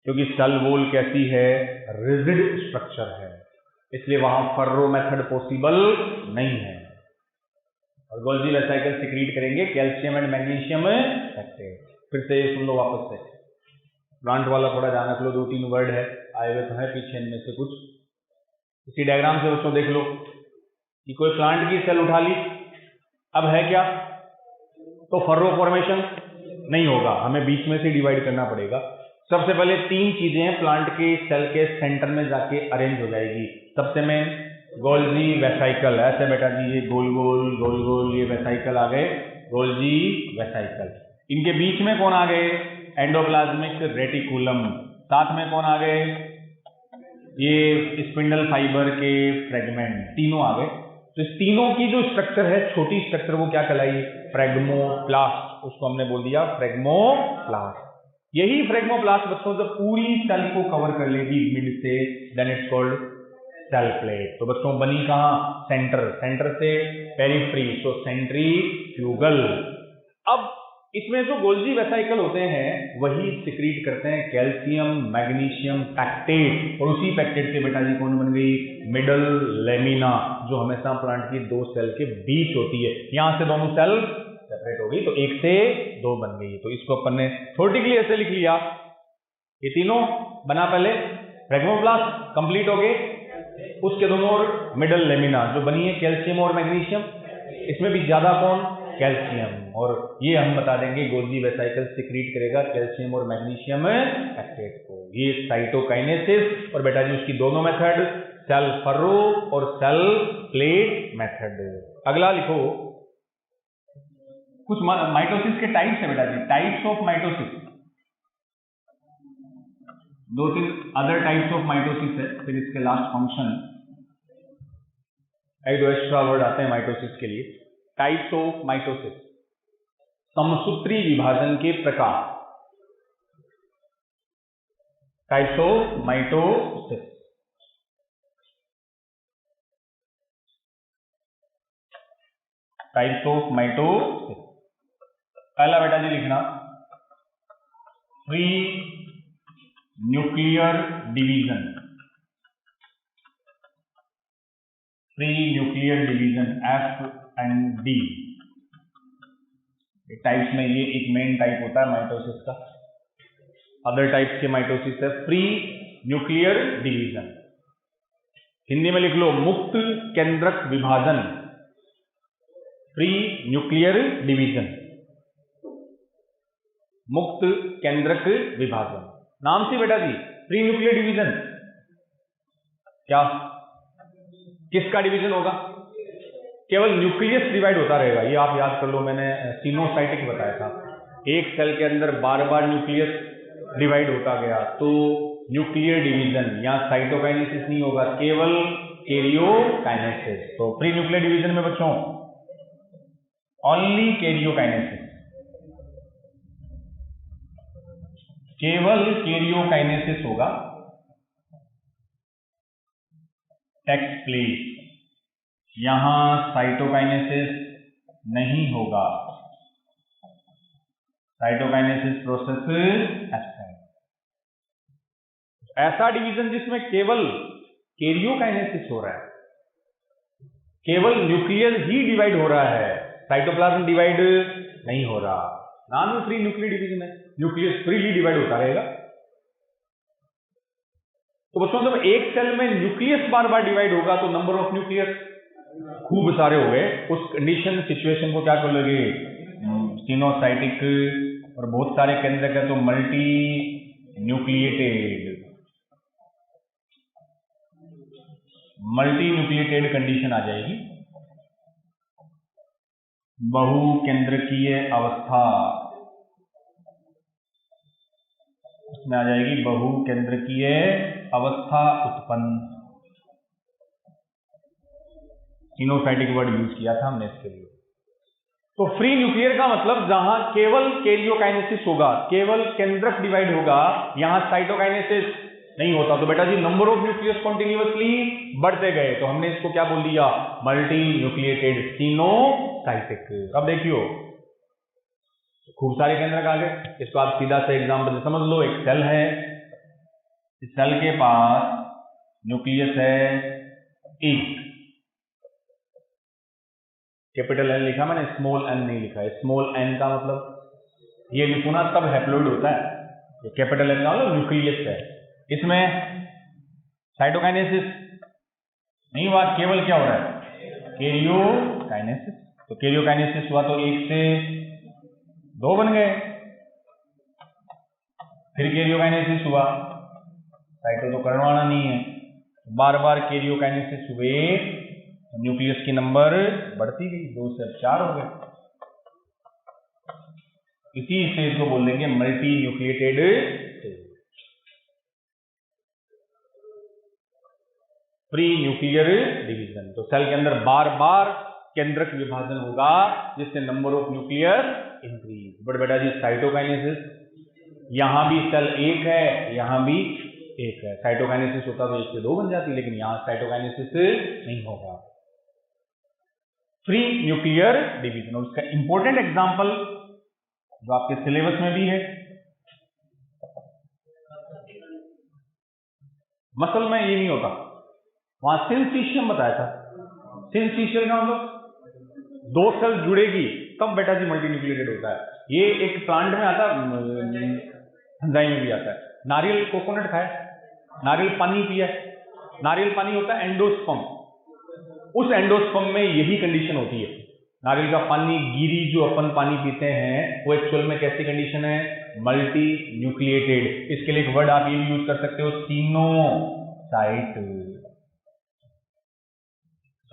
क्योंकि सेल वॉल कैसी है? रिजिड स्ट्रक्चर है, इसलिए वहां फर्रो मेथड पॉसिबल नहीं है। और गोल्जी वेसाइकल सिक्रीट करेंगे कैल्शियम एंड मैग्नीशियम पैक्टेट। फिर से ये सुन लो वापस से, प्लांट वाला थोड़ा ध्यान रख लो, 2-3 वर्ड है आए हुए तो है पीछे इनमें से कुछ। इसी डायग्राम से बच्चों देख लो कि कोई प्लांट की सेल उठा ली, अब है क्या? तो फर्रो फॉर्मेशन नहीं होगा, हमें बीच में से डिवाइड करना पड़ेगा। सबसे पहले 3 चीजें प्लांट के सेल के सेंटर में जाके अरेंज हो जाएगी। सबसे मेन गोल्जी वेसाइकल। ऐसे बेटा जी ये गोल गोल गोल गोल ये वेसाइकल आ गए, गोल्जी वेसाइकल। इनके बीच में कौन आ गए? Endoplasmic reticulum. साथ में कौन आ गए? ये स्पिंडल फाइबर के फ्रेगमेंट, तीनों आ गए। तो इस तीनों की जो स्ट्रक्चर है, छोटी स्ट्रक्चर, वो क्या कहलाई? फ्रेगमोप्लास्ट। उसको हमने बोल दिया फ्रेगमोप्लास्ट। यही फ्रेगमोप्लास्ट बच्चों जब पूरी सेल को कवर कर लेगी मिड से, then it's called cell plate. तो बच्चों बनी कहां? सेंटर। सेंटर से पेरिफ्री, तो सेंट्रीफ्यूगल। अब इसमें जो गोल्जी वेसाइकल होते हैं वही सिक्रीट करते हैं कैल्शियम, मैग्नीशियम, पैक्टेट, और उसी पैक्टेट के बेटा जी कौन बन गई, मिडल लेमिना, जो हमेशा प्लांट की दो सेल के बीच होती है। यहां से दोनों सेल सेपरेट हो गई तो एक से दो बन गई। तो इसको अपन ने थोड़ेटिकली ऐसे लिख लिया, ये तीनों बना पहले, फ्रेगमोप्लास्ट कंप्लीट हो गए, उसके दोनों और मिडल लेमिना जो बनी है कैल्शियम और मैग्नीशियम, इसमें भी ज्यादा कौन, कैल्शियम, और ये हम बता देंगे गोल्जी वेसाइकल सिक्रीट करेगा कैल्शियम और मैग्नीशियम पैक्टेट को। ये साइटोकाइनेसिस, और बेटा जी उसकी दोनों मेथड, सेल फर्रो और सेल प्लेट मेथड। अगला लिखो, कुछ माइटोसिस के टाइप्स है बेटा जी, टाइप्स ऑफ माइटोसिस, दो तीन अदर टाइप्स ऑफ माइटोसिस है, फिर इसके लास्ट फंक्शन, एक दो एक्स्ट्रा वर्ड आते हैं माइटोसिस के लिए। टाइप्स ऑफ माइटोसिस, समसूत्री विभाजन के प्रकार, types of mitosis. Types of mitosis, पहला बेटा जी लिखना, free nuclear division, free nuclear division FND। Types में ये एक मेन टाइप होता है माइटोसिस का। अदर टाइप्स के माइटोसिस है फ्री न्यूक्लियर डिवीजन, हिंदी में लिख लो मुक्त केंद्रक विभाजन, फ्री न्यूक्लियर डिवीजन, मुक्त केंद्रक विभाजन। नाम से बेटा जी फ्री न्यूक्लियर डिवीजन, क्या किसका डिवीजन होगा, केवल न्यूक्लियस डिवाइड होता रहेगा। ये आप याद कर लो, मैंने सिनोसाइटिक बताया था, एक सेल के अंदर बार बार न्यूक्लियस डिवाइड होता गया तो न्यूक्लियर डिवीजन, यहां साइटोकाइनेसिस नहीं होगा, केवल कैरियोकाइनेसिस। तो फ्री न्यूक्लियर डिवीजन में बच्चों ओनली कैरियोकाइनेसिस, केवल कैरियोकाइनेसिस होगा, टेक्स्ट प्लीज, यहां साइटोकाइनेसिस नहीं होगा, साइटोकाइनेसिस प्रोसेस एब्सेंट। ऐसा डिवीजन जिसमें केवल कैरियोकाइनेसिस हो रहा है, केवल न्यूक्लियस ही डिवाइड हो रहा है, साइटोप्लाज्म डिवाइड नहीं हो रहा, नाम में फ्री न्यूक्लियर डिवीजन है, न्यूक्लियस फ्रीली डिवाइड होता रहेगा। तो बच्चों जब एक सेल में न्यूक्लियस बार बार डिवाइड होगा तो नंबर ऑफ न्यूक्लियस खूब सारे हो गए, उस कंडीशन सिचुएशन को क्या कर लोगे, सिनोसाइटिक, और बहुत सारे केंद्रक है तो multinucleated, multinucleated condition आ जाएगी। बहुकेंद्रकीय अवस्था, उसमें आ जाएगी बहुकेंद्रकीय अवस्था उत्पन्न, सिनोसाइटिक वर्ड यूज किया था हमने इसके लिए। तो फ्री न्यूक्लियर का मतलब जहां केवल कैरियोकाइनेसिस होगा, केवल केंद्रक डिवाइड होगा, यहां साइटोकाइनेसिस नहीं होता। तो बेटा जी नंबर ऑफ न्यूक्लियस कॉन्टिन्यूअसली बढ़ते गए, तो हमने इसको क्या बोल दिया, मल्टी न्यूक्लिएटेड सिनोसाइटिक। अब देखियो खूब सारे केंद्रक आ गए, इसको आप सीधा सा एग्जांपल समझ लो, एक सेल है, इस सेल के पास न्यूक्लियस है एक, कैपिटल एन लिखा मैंने, स्मॉल एन नहीं लिखा है। स्मॉल एन का मतलब ये लिखो ना तब हैप्लोइड होता है, ये कैपिटल एन का मतलब न्यूक्लियस है। इसमें साइटोकाइनेसिस नहीं हुआ, केवल क्या हो रहा है, कैरियोकाइनेसिस। तो कैरियोकाइनेसिस हुआ तो एक से दो बन गए, फिर कैरियोकाइनेसिस हुआ, साइटो तो करने वाला नहीं है, बार बार कैरियोकाइनेसिस हुए, न्यूक्लियस की नंबर बढ़ती गई, 2 से 4 हो गए। इसी स्टेज को बोल देंगे multi nucleated stage, free nuclear division. तो सेल के अंदर बार बार केंद्रक विभाजन होगा जिससे number of nucleus increase. But बेटा जी साइटोकाइनेसिस, यहां भी सेल एक है, यहां भी एक है, साइटोकाइनेसिस होता तो 1 से 2 बन जाती, लेकिन यहां साइटोकाइनेसिस नहीं होगा, फ्री न्यूक्लियर डिवीजन। और उसका इंपॉर्टेंट एग्जांपल जो आपके सिलेबस में भी है। मसल में ये नहीं होता, वहां सिंसिशियम बताया था। सिंसिशियम का मतलब दो सेल जुड़ेगी तब बेटा जी मल्टीन्यूक्लिएटेड होता है। ये एक प्लांट में आता है, एंजाइम में भी आता है। नारियल कोकोनट खाए, नारियल पानी पिया, नारियल पानी होता है एंडोस्पर्म। उस एंडोस्पर्म में यही कंडीशन होती है। नारियल का पानी, गिरी जो अपन पानी पीते हैं, वो एक्चुअल में कैसी कंडीशन है? Multi nucleated. इसके लिए एक वर्ड आप ये भी यूज कर सकते हो, सीनोसाइट।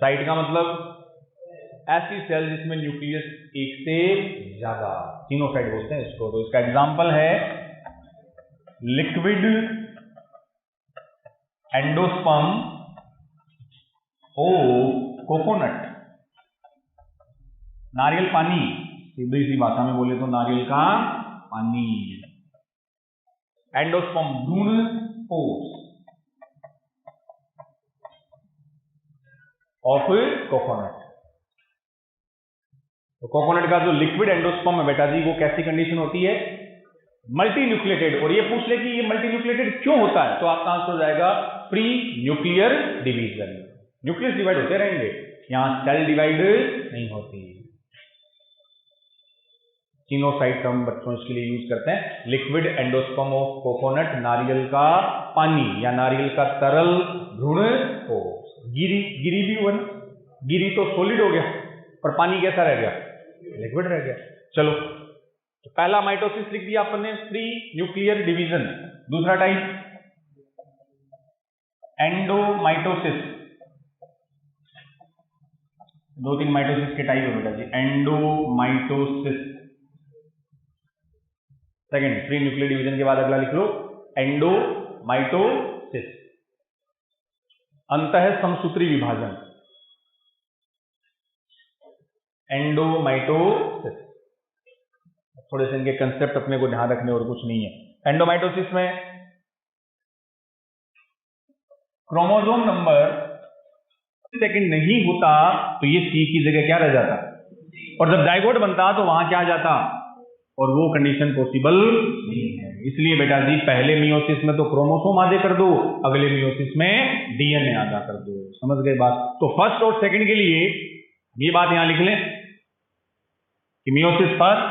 साइट का मतलब ऐसी सेल जिसमें न्यूक्लियस एक से ज्यादा, सीनोसाइट बोलते हैं इसको। तो इसका एग्जांपल है लिक्विड एंडोस्पर्म ओ कोकोनट। नारियल पानी, सीधी सी भाषा में बोले तो नारियल का पानी। एंडोस्पर्म भ्रूण कोश ऑफ कोकोनट। तो कोकोनट का जो लिक्विड एंडोस्पर्म है बेटा जी, वो कैसी कंडीशन होती है? Multi nucleated. और ये पूछ ले कि ये मल्टी न्यूक्लिएटेड क्यों होता है, तो आपका आंसर हो जाएगा pre nuclear division. Nucleus divide होते रहेंगे, यहां सेल डिवाइड नहीं होती। सीनोसाइट हम बच्चों इसके लिए यूज करते हैं। लिक्विड एंडोस्पर्म ऑफ कोकोनट, नारियल का पानी या नारियल का तरल भ्रूण कोश। गिरी, गिरी भी हुआ ना, गिरी तो सॉलिड हो गया और पानी कैसा रह गया? लिक्विड रह गया। चलो, तो पहला माइटोसिस लिख दिया आपने, प्री न्यूक्लियर डिवीजन। दूसरा टाइप एंडोमाइटोसिस। दो तीन माइटोसिस के टाइप है बेटा जी। Endomitosis second, pre nuclear division के बाद अगला लिख लो एंडोमाइटोसिस। अंतः समसूत्री विभाजन, एंडोमाइटोसिस। थोड़े से इनके कंसेप्ट अपने को ध्यान रखने और कुछ नहीं है। एंडोमाइटोसिस में क्रोमोसोम नंबर सेकंड नहीं होता तो ये सी की जगह क्या रह जाता, और जब जाइगोट बनता तो वहां क्या आ जाता, और वो कंडीशन पॉसिबल नहीं है। इसलिए बेटा जी पहले मियोसिस में तो क्रोमोसोम आधे कर दो, अगले मियोसिस में डीएनए आधा कर दो। समझ गए बात? तो फर्स्ट और सेकंड के लिए ये बात यहां लिख लें कि मियोसिस फर्स्ट,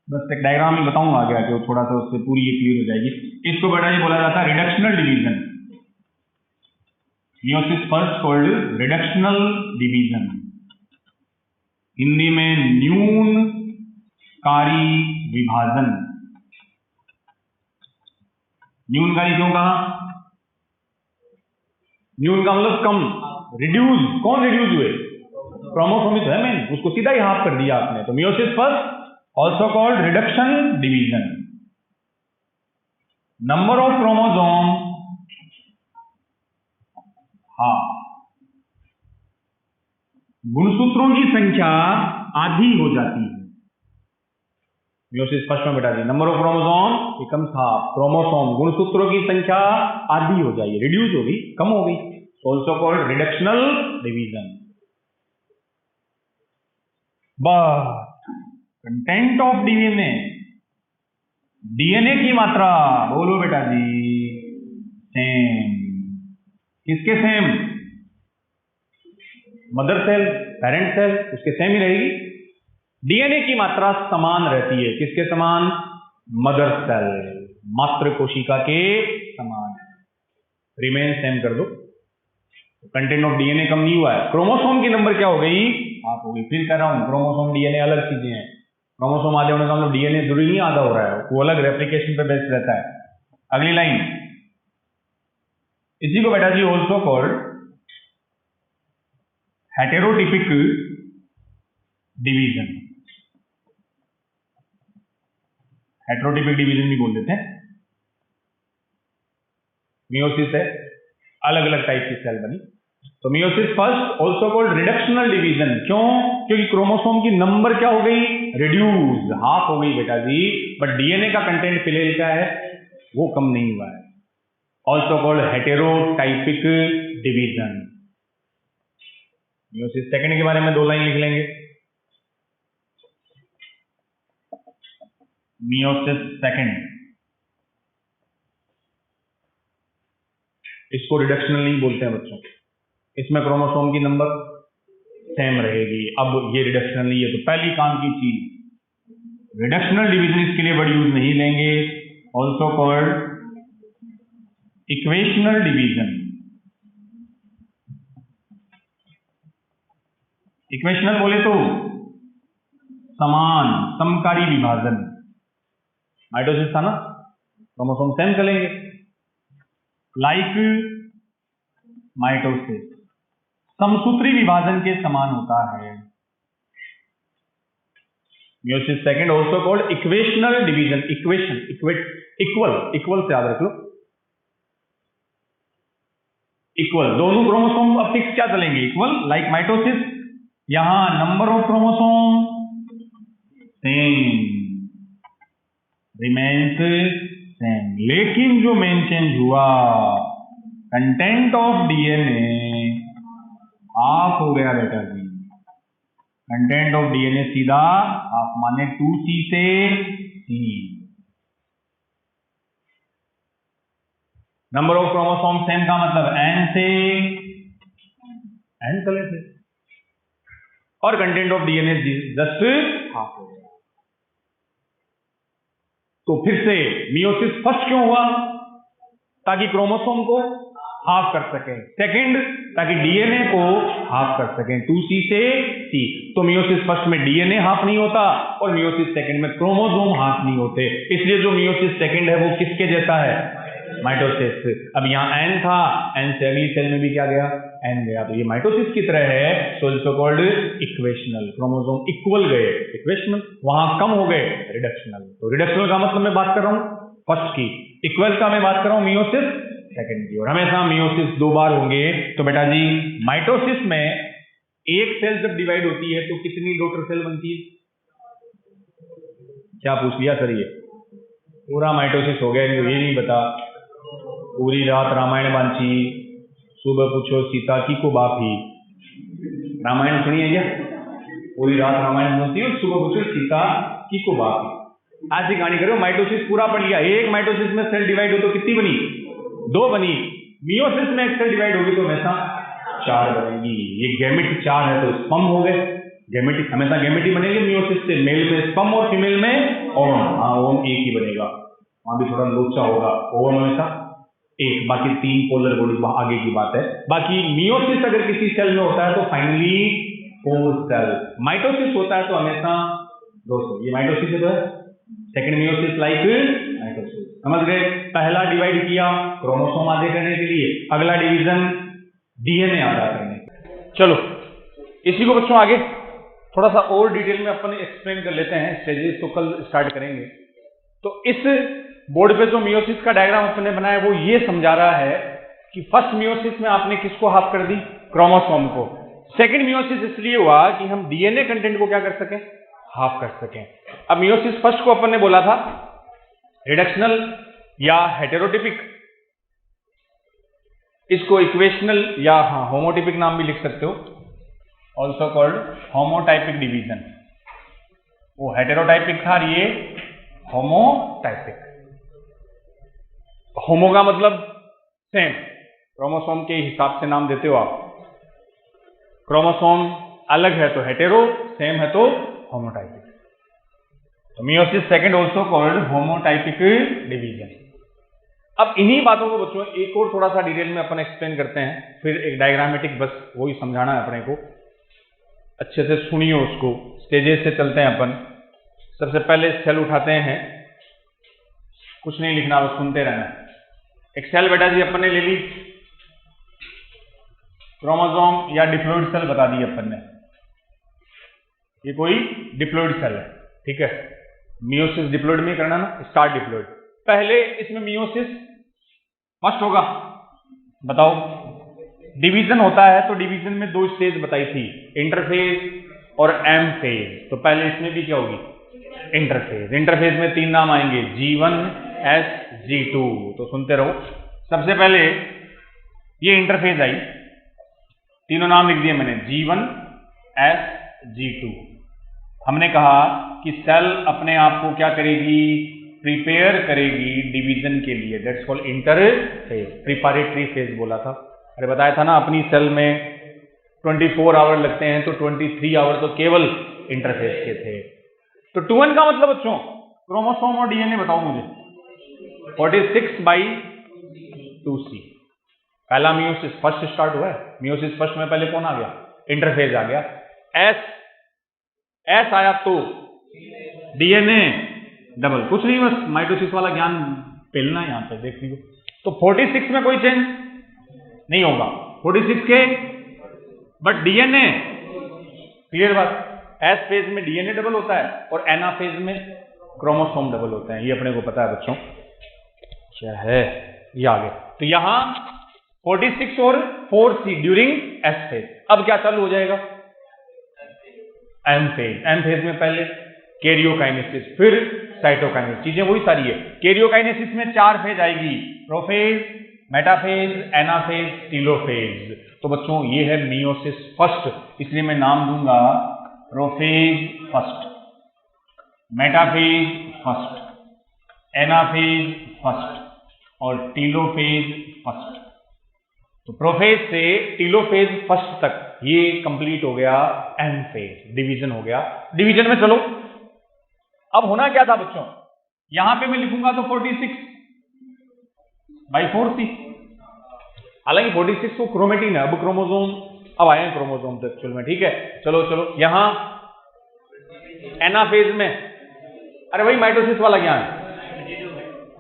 बस एक डायग्राम ही बताऊंगा आगे आके, थोड़ा सा उससे पूरी ये क्लियर हो जाएगी। इसको बेटा ये बोला जाता है reductional division. Meiosis first called reductional division, Hindi में न्यूनकारी विभाजन। न्यूनकारी क्यों कहा? न्यून का मतलब कम, रिड्यूस। कौन रिड्यूस हुए? क्रोमोसोम ही तो है मेन, उसको सीधा ही हाफ कर दिया आपने। तो meiosis first also called reduction division. Number of chromosome half, गुणसूत्रों की संख्या आधी हो जाती है। मियोसिस फर्स्ट में बेटा जी number of chromosome becomes half, chromosome गुणसूत्रों की संख्या आधी हो जाएगी, रिड्यूस हो गई, कम हो गई। also called reductional division. बस कंटेंट ऑफ डीएनए, डीएनए की मात्रा बोलो बेटा जी सेम। किसके सेम? मदर सेल, पेरेंट सेल, उसके सेम ही रहेगी। डीएनए की मात्रा समान रहती है, किसके समान? मदर सेल, मातृ कोशिका के समान। रिमेन सेम कर दो, कंटेंट ऑफ डीएनए कम नहीं हुआ है। क्रोमोसोम की नंबर क्या हो गई? आप हो गई। फिर कह रहा हूं क्रोमोसोम डीएनए अलग चीजें हैं। क्रोमोसोम आधे होने का मतलब डीएनए जरूरी नहीं आधा हो रहा है, वो अलग रेप्लिकेशन पे बेस्ड रहता है। अगली लाइन, इसी को बेटा जी ऑल्सो कॉल्ड हेटेरोटिपिक डिवीजन। हेटेरोटिपिक डिवीजन भी बोल देते हैं। मियोसिस है, अलग अलग टाइप की सेल बनी। तो meiosis first also called reductional division. क्यों? क्योंकि क्रोमोसोम की नंबर क्या हो गई? रिड्यूस, हाफ हो गई बेटा जी, बट डीएनए का कंटेंट फिलहाल क्या है? वो कम नहीं हुआ है। Also called heterotypic division. Meiosis second के बारे में दो लाइन लिख लेंगे। मियोसिस सेकंड, इसको रिडक्शनल नहीं बोलते हैं बच्चों। इसमें क्रोमोसोम की नंबर सेम रहेगी। अब ये रिडक्शनल नहीं है तो पहली काम की चीज, रिडक्शनल डिवीजन इसके लिए वर्ड यूज नहीं लेंगे, also called equational division. Equational बोले तो समान समकारी विभाजन। माइटोसिस था ना, क्रोमोसोम सेम चलेंगे, लाइक माइटोसिस समसूत्री विभाजन के समान होता है। Meiosis second also called equational division. Equation equal से याद रख लो, इक्वल। दोनों क्रोमोसोम अब फिक्स क्या चलेंगे, इक्वल, लाइक माइटोसिस। यहां number of chromosome same remains same, लेकिन जो मेन चेंज हुआ, कंटेंट ऑफ डीएनए हाफ हो गया बेटा जी। कंटेंट ऑफ डीएनए सीधा हाफ, माने 2C से C। Number of chromosome same का मतलब N से N चले थे, और content of DNA just half हो गया। तो फिर से मियोसिस फर्स्ट क्यों हुआ, ताकि क्रोमोसोम को हाफ कर सकें, सेकंड ताकि डीएनए को हाफ कर सकें, 2C से C। तो मियोसिस फर्स्ट में डीएनए हाफ नहीं होता और मियोसिस सेकंड में क्रोमोसोम हाफ नहीं होते, इसलिए जो मियोसिस सेकंड है वो किसके जैसा है, माइटोसिस। अब यहाँ N था, N से अगली सेल में भी क्या गया, N गया, तो ये माइटोसिस की तरह है। So also called equational, chromosome equal गए इक्वेशनल, वहां कम हो गए रिडक्शनल। तो रिडक्शनल का मतलब मैं बात कर रहा हूं फर्स्ट की, इक्वल का मैं बात कर रहा हूं मियोसिस सेकंड की। और हमेशा मियोसिस 2 बार होंगे। तो बेटा जी माइटोसिस में एक सेल जब डिवाइड होती है तो कितनी डॉटर सेल बनती है, क्या पूछ लिया सर, ये पूरा माइटोसिस हो गया, ये नहीं बता। पूरी रात रामायण बांची, सुबह पूछो सीता की को बापी। रामायण सुनिए क्या, पूरी रात रामायण सुनती है, सुबह पूछो सीता की को बापी। आज ही कहानी करो, माइटोसिस पूरा पढ़ लिया। एक माइटोसिस में सेल डिवाइड हो तो कितनी बनी, 2 बनी। मियोसिस में एक सेल डिवाइड होगी तो हमेशा 4 बनेगी। ये गैमेट 4 है तो स्पर्म हो गए, गैमेटिक हमेशा गैमेट बनेंगे मियोसिस से। मेल में स्पर्म और फीमेल में ओवम, हाँ ओवम एक ही बनेगा, वहां भी थोड़ा लोचा होगा, ओवम हमेशा एक, बाकी 3 पोलर बॉडी आगे की बात है। बाकी मियोसिस अगर किसी सेल में होता है तो फाइनली 4 सेल, माइटोसिस होता है तो हमेशा 2 सेल। ये माइटोसिस है, सेकंड मियोसिस लाइक माइटोसिस। समझ गए, पहला डिवाइड किया क्रोमोसोम आधे करने के लिए, अगला डिवीजन डीएनए आधा करने के लिए। चलो इसी को बच्चों आगे थोड़ा सा और डिटेल में अपन एक्सप्लेन कर लेते हैं, स्टेजेस तो कल स्टार्ट करेंगे। तो इस बोर्ड पे जो मियोसिस का डायग्राम अपने बनाया वो ये समझा रहा है कि फर्स्ट मियोसिस में आपने किसको हाफ कर दी, क्रोमोसोम को। सेकंड मियोसिस इसलिए हुआ कि हम डीएनए कंटेंट को क्या कर सकें, हाफ कर सकें। अब मियोसिस फर्स्ट को अपन ने बोला था रिडक्शनल या हेटेरोटिपिक, इसको इक्वेशनल या हाँ होमोटिपिक नाम भी लिख सकते हो, ऑल्सो कॉल्ड होमोटाइपिक डिवीजन। वो हेटेरोटाइपिक था, ये होमोटाइपिक। होमो का मतलब सेम, क्रोमोसोम के हिसाब से नाम देते हो आप। क्रोमोसोम अलग है तो हेटेरो, सेम है तो होमोटाइपिक। तो meiosis second also called homotypic division. अब इन्हीं बातों को बच्चों एक और थोड़ा सा डिटेल में अपन एक्सप्लेन करते हैं, फिर एक डायग्रामेटिक बस वही समझाना है अपने को, अच्छे से सुनिए उसको। स्टेजेस से चलते हैं अपन। सबसे पहले सेल उठाते हैं, कुछ नहीं लिखना, बस सुनते रहना। एक सेल बेटा जी अपन ने ले ली, क्रोमोसोम या डिप्लॉइड सेल बता दी अपन ने, ये कोई डिप्लॉइड सेल है, ठीक है। मियोसिस डिप्लॉइड में करना ना, स्टार्ट डिप्लॉइड। पहले इसमें मियोसिस फर्स्ट होगा, बताओ। डिवीजन होता है तो डिवीजन में 2 स्टेज बताई थी, इंटरफेज और एम फेज। तो पहले इसमें भी क्या होगी, इंटरफेज। इंटरफेज में 3 नाम आएंगे, G1 S G2। तो सुनते रहो। सबसे पहले ये इंटरफेज आई, तीनों नाम लिख दिए मैंने, G1 S G2। हमने कहा कि सेल अपने आप को क्या करेगी, प्रिपेयर करेगी डिवीजन के लिए, that's called interphase, preparatory phase बोला था। अरे बताया था ना, अपनी सेल में 24 आवर लगते हैं तो 23 आवर तो केवल इंटरफेज के थे। तो 2n का मतलब बच्चों क्रोमोसोम और डीएनए बताओ मुझे। 46/2c। पहला मियोसिस फर्स्ट स्टार्ट हुआ है, मियोसिस फर्स्ट में पहले कौन आ गया, इंटरफेज आ गया। एस आया तो डीएनए डबल, कुछ नहीं बस माइटोसिस वाला ज्ञान पेलना है यहां पे, देख लीजिए। तो 46 में कोई चेंज नहीं होगा 46 के, बट डीएनए क्लियर बात, एस फेज में डीएनए डबल होता है और एना फेज में क्रोमोसोम डबल होता है, ये अपने को पता है बच्चों। क्या है ये आगे, तो यहां 46 और 4c ड्यूरिंग एस फेज। अब क्या चालू हो जाएगा, एम फेज। एम फेज में पहले कैरियोकाइनेसिस, फिर साइटोकाइनेसिस, चीजें वही सारी है। कैरियोकाइनेसिस में 4 फेज आएगी, प्रोफेज, मेटाफेज, एनाफेज, टीलोफेज। तो बच्चों ये है मियोसिस फर्स्ट, इसलिए मैं नाम दूंगा prophase first, metaphase first, anaphase first और टीलोफेज फर्स्ट। तो प्रोफेज से टीलोफेज फर्स्ट तक ये कंप्लीट हो गया एम फेज, डिवीजन हो गया। डिवीजन में चलो, अब होना क्या था बच्चों, यहां पे मैं लिखूंगा तो 46/4c। हालांकि 46 तो क्रोमेटिन है, अब क्रोमोसोम अब आए हैं क्रोमोसोम तो एक्चुअल में, ठीक है। चलो चलो यहां एनाफेज में, अरे भाई माइटोसिस वाला ज्ञान,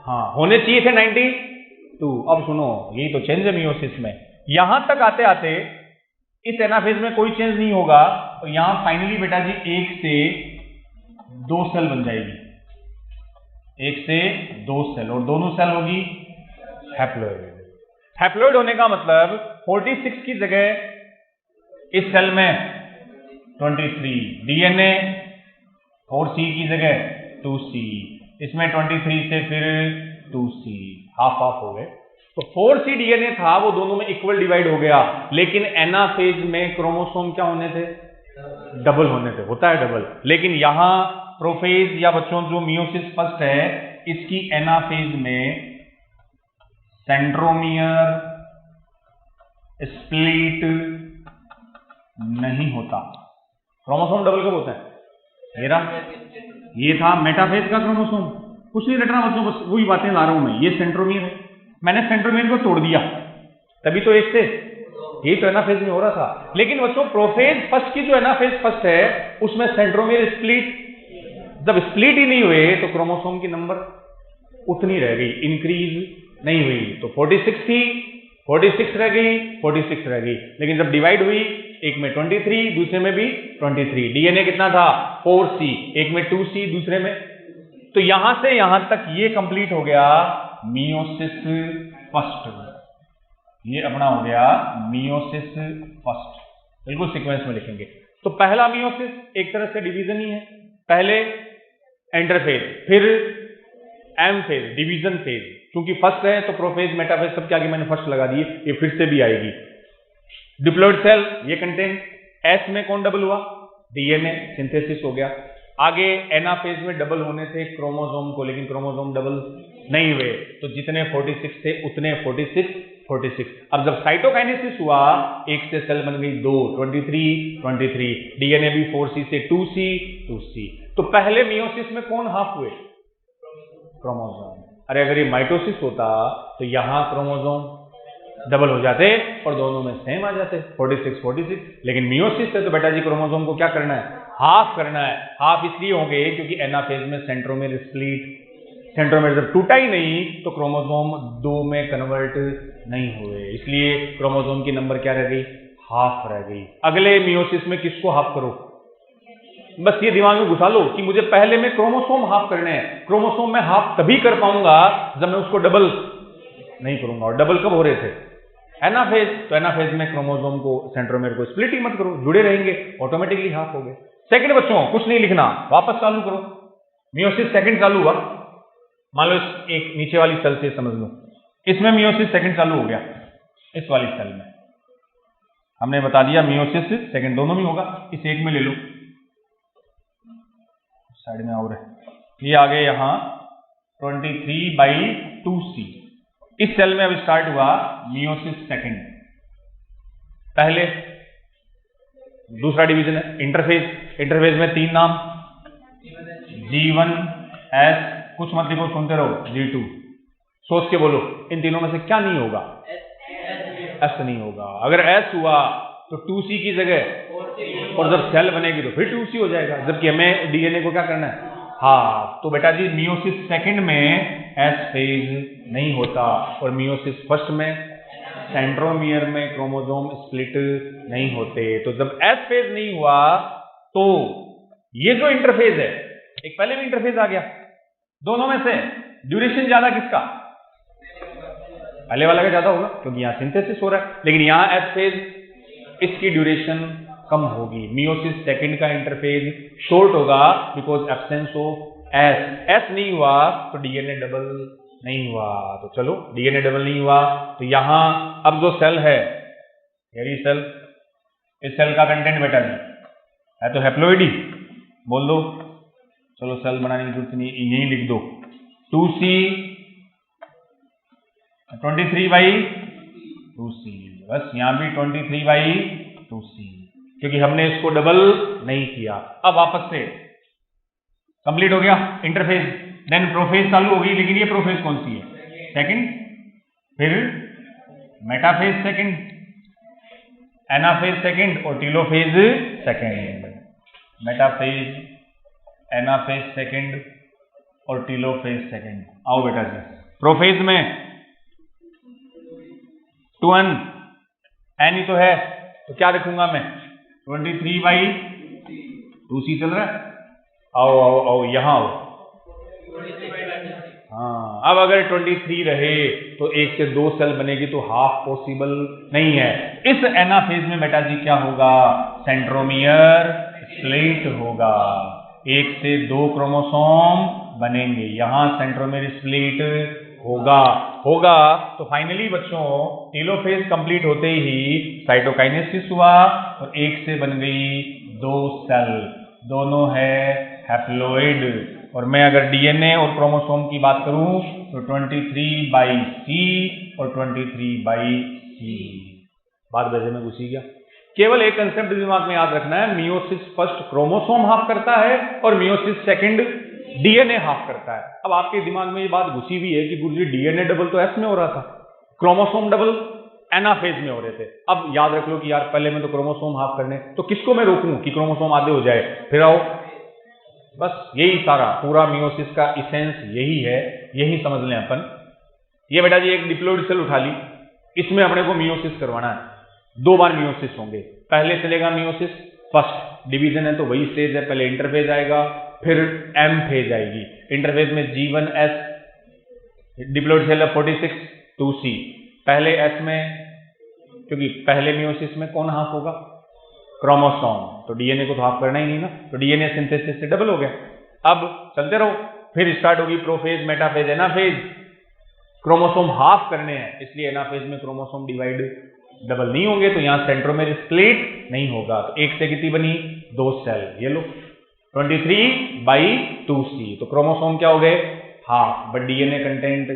हाँ होने चाहिए थे 92। अब सुनो, यही तो चेंज है मियोसिस में। यहां तक आते आते इस एनाफेज में कोई चेंज नहीं होगा, तो यहां फाइनली बेटा जी 1 से 2 सेल बन जाएगी, 1 से 2 सेल, और दोनों सेल होगी हैप्लॉइड। हैप्लॉइड होने का मतलब 46 की जगह इस सेल में 23, डीएनए 4c की जगह 2c, इसमें 23 से फिर 2c, हाफ हाफ हो गए। तो 4c डीएनए था, वो दोनों में इक्वल डिवाइड हो गया, लेकिन एनाफेज में क्रोमोसोम क्या होने थे, डबल होने थे, होता है डबल। लेकिन यहां प्रोफेज या बच्चों जो मियोसिस फर्स्ट है, इसकी एनाफेज में सेंट्रोमियर स्प्लिट नहीं होता। क्रोमोसोम डबल कब होता है, मेरा ये था मेटाफेज का क्रोमोसोम, कुछ नहीं रटना बच्चों, बस वही बातें ला रहा हूं मैं। ये सेंट्रोमियर है, मैंने सेंट्रोमियर को तोड़ दिया, तभी तो 1 से, ये तो एनाफेज में हो रहा था। लेकिन बच्चों प्रोफेज फर्स्ट की जो एनाफेज फर्स्ट है, उसमें सेंट्रोमियर स्प्लिट, जब स्प्लिट ही नहीं हुए तो क्रोमोसोम की नंबर उतनी रह गई, इंक्रीज नहीं हुई। तो 46 थी, 46 रह गई, 46 रह गई। लेकिन जब डिवाइड हुई, एक में 23, दूसरे में भी 23। डीएनए कितना था 4c, एक में 2c, दूसरे में। तो यहां से यहां तक ये कंप्लीट हो गया मियोसिस फर्स्ट, ये अपना हो गया मियोसिस फर्स्ट, बिल्कुल सीक्वेंस में लिखेंगे। तो पहला मियोसिस एक तरह से डिवीजन ही है, पहले इंटरफेज, फिर एम फेज, डिवीजन फेज। क्योंकि फर्स्ट है तो प्रोफेज मेटाफेज सबके आगे मैंने फर्स्ट लगा दिए, ये फिर से भी आएगी। डिप्लॉइड सेल, ये कंटेंट, एस में कौन डबल हुआ, डीएनए सिंथेसिस हो गया। आगे एनाफेज में डबल होने थे क्रोमोसोम को, लेकिन क्रोमोसोम डबल नहीं हुए, तो जितने 46 थे उतने 46। अब जब साइटोकाइनेसिस हुआ, 1 से सेल बन गई 2, 23, डीएनए भी 4c से 2c। तो पहले मियोसिस में कौन हाफ हुए, क्रोमोसोम। अरे अगर ये माइटोसिस होता तो यहां क्रोमोसोम डबल हो जाते और दोनों में सेम आ जाते, 46। लेकिन मियोसिस से तो बेटा जी क्रोमोसोम को क्या करना है, हाफ करना है। हाफ इसलिए होंगे क्योंकि एनाफेज में सेंट्रोमियर स्प्लिट, सेंट्रोमियर जब टूटा ही नहीं तो क्रोमोसोम 2 में कन्वर्ट नहीं हुए, इसलिए क्रोमोसोम की नंबर क्या रह गई, हाफ रह गई। अगले मियोसिस में किसको हाफ करो, बस ये दिमाग में घुसा लो कि मुझे पहले में क्रोमोसोम हाफ करने हैं। क्रोमोसोम में हाफ तभी कर पाऊंगा जब मैं उसको डबल नहीं करूंगा, और डबल कब हो रहे थे, एनाफेज। तो एनाफेज में क्रोमोसोम को, सेंट्रोमियर को स्प्लिट ही मत करो, जुड़े रहेंगे, ऑटोमेटिकली हाफ हो गए। सेकंड बच्चों कुछ नहीं लिखना, वापस चालू करो। मियोसिस सेकंड चालू हुआ, मान लो एक नीचे वाली सेल से समझ लो, इसमें मियोसिस सेकंड चालू हो गया, इस वाली सेल में हमने बता दिया मियोसिस सेकंड दोनों में होगा, इस एक में ले लो, साइड में और है, ये आ गए यहाँ 23/2c। इस सेल में अब स्टार्ट हुआ मियोसिस सेकंड। पहले दूसरा डिवीजन है इंटरफेज। इंटरफेज में 3 नाम, G1 S, कुछ मत लिखो, सुनते रहो, G2। सोच के बोलो, इन तीनों में से क्या नहीं होगा? S नहीं होगा। अगर S हुआ तो 2C की जगह, और जब सेल बनेगी तो फिर 2C हो जाएगा, जबकि हमें डीएनए को क्या करना है, हाँ। तो बेटा जी मियोसिस सेकंड में S फेज नहीं होता, और मियोसिस फर्स्ट में सेंट्रोमियर में क्रोमोसोम स्प्लिट नहीं होते। तो जब S फेज नहीं हुआ तो ये जो इंटरफेज है, एक पहले भी इंटरफेज आ गया, दोनों में से ड्यूरेशन ज्यादा किसका? पहले वाला का ज्यादा होगा, क्योंकि यहां सिंथेसिस हो रहा है। लेकिन यहां S फेज, इसकी ड्यूरेशन कम होगी। मियोसिस सेकंड का इंटरफेज शॉर्ट होगा बिकॉज एब्सेंस ऑफ S नहीं हुआ तो डीएनए डबल नहीं हुआ। तो चलो, डीएनए डबल नहीं हुआ तो यहां अब जो सेल है, यही सेल, इस सेल का कंटेंट बेटा जी है तो हैप्लोइड ही, बोल दो। चलो सेल बनाने की जरूरत नहीं, यही लिख दो 2C 23/2C, बस यहां भी 23/2C, क्योंकि हमने इसको डबल नहीं किया। अब वापस से कंप्लीट हो गया इंटरफेस, देन प्रोफेज चालू होगी। लेकिन ये प्रोफेज कौन सी है? सेकंड, फिर मेटाफेज सेकंड, एनाफेज सेकंड और telophase second. Metaphase, anaphase second और टीलोफेज सेकंड। आओ बेटा जी, प्रोफेज में 2n, n ही तो है, तो क्या रखूंगा मैं? 23/2C चल रहा है। आओ आओ आओ, यहां आओ। हाँ, अब अगर 23 रहे तो 1 से 2 सेल बनेगी, तो हाफ पॉसिबल नहीं है। इस एनाफेज में बेटा जी क्या होगा? सेंट्रोमियर स्प्लिट होगा, 1 से 2 क्रोमोसोम बनेंगे, यहां सेंट्रोमियर स्प्लिट होगा। तो फाइनली बच्चों, टेलोफेज कंप्लीट होते ही साइटोकाइनेसिस हुआ और 1 से बन गई 2 सेल, दोनों है हैप्लोइड। और मैं अगर डीएनए और क्रोमोसोम की बात करूं तो 23/C और 23/C। बात वैसे में घुसी गया। केवल एक कंसेप्ट दिमाग में याद रखना है, मियोसिस फर्स्ट क्रोमोसोम हाफ करता है और मियोसिस सेकंड डीएनए हाफ करता है। अब आपके दिमाग में ये बात घुसी हुई है कि गुरुजी डीएनए डबल तो S में हो रहा था, क्रोमोसोम डबल एनाफेज में हो रहे थे। अब याद रख लो कि यार पहले में तो क्रोमोसोम हाफ करने, तो किसको मैं रोकूं कि क्रोमोसोम आधे हो जाए? फिर आओ, बस यही सारा पूरा मियोसिस का इसेंस यही है, यही समझ लें अपन। ये बेटा जी एक डिप्लोइड सेल उठा ली, इसमें अपने को मियोसिस करवाना है। 2 बार मियोसिस होंगे, पहले चलेगा मियोसिस फर्स्ट, डिवीजन है तो वही स्टेज है, पहले इंटरफेज आएगा, फिर M फेज आएगी। इंटरफेज में G1S, डिप्लोइड सेल 46/2C। पहले S में, क्योंकि पहले मियोसिस में कौन हाफ होगा? क्रोमोसोम, तो डीएनए को तो हाफ करना ही नहीं ना, तो डीएनए सिंथेसिस से डबल हो गया। अब चलते रहो, फिर स्टार्ट होगी prophase, metaphase, anaphase. Chromosome half करने हैं, इसलिए एनाफेज में क्रोमोसोम डिवाइड डबल नहीं होंगे, तो यहां सेंट्रोमेर स्प्लिट नहीं होगा। तो 1 से कितनी बनी? 2 सेल, ये लो 23/2C। तो क्रोमोसोम क्या हो गए? Half, but DNA content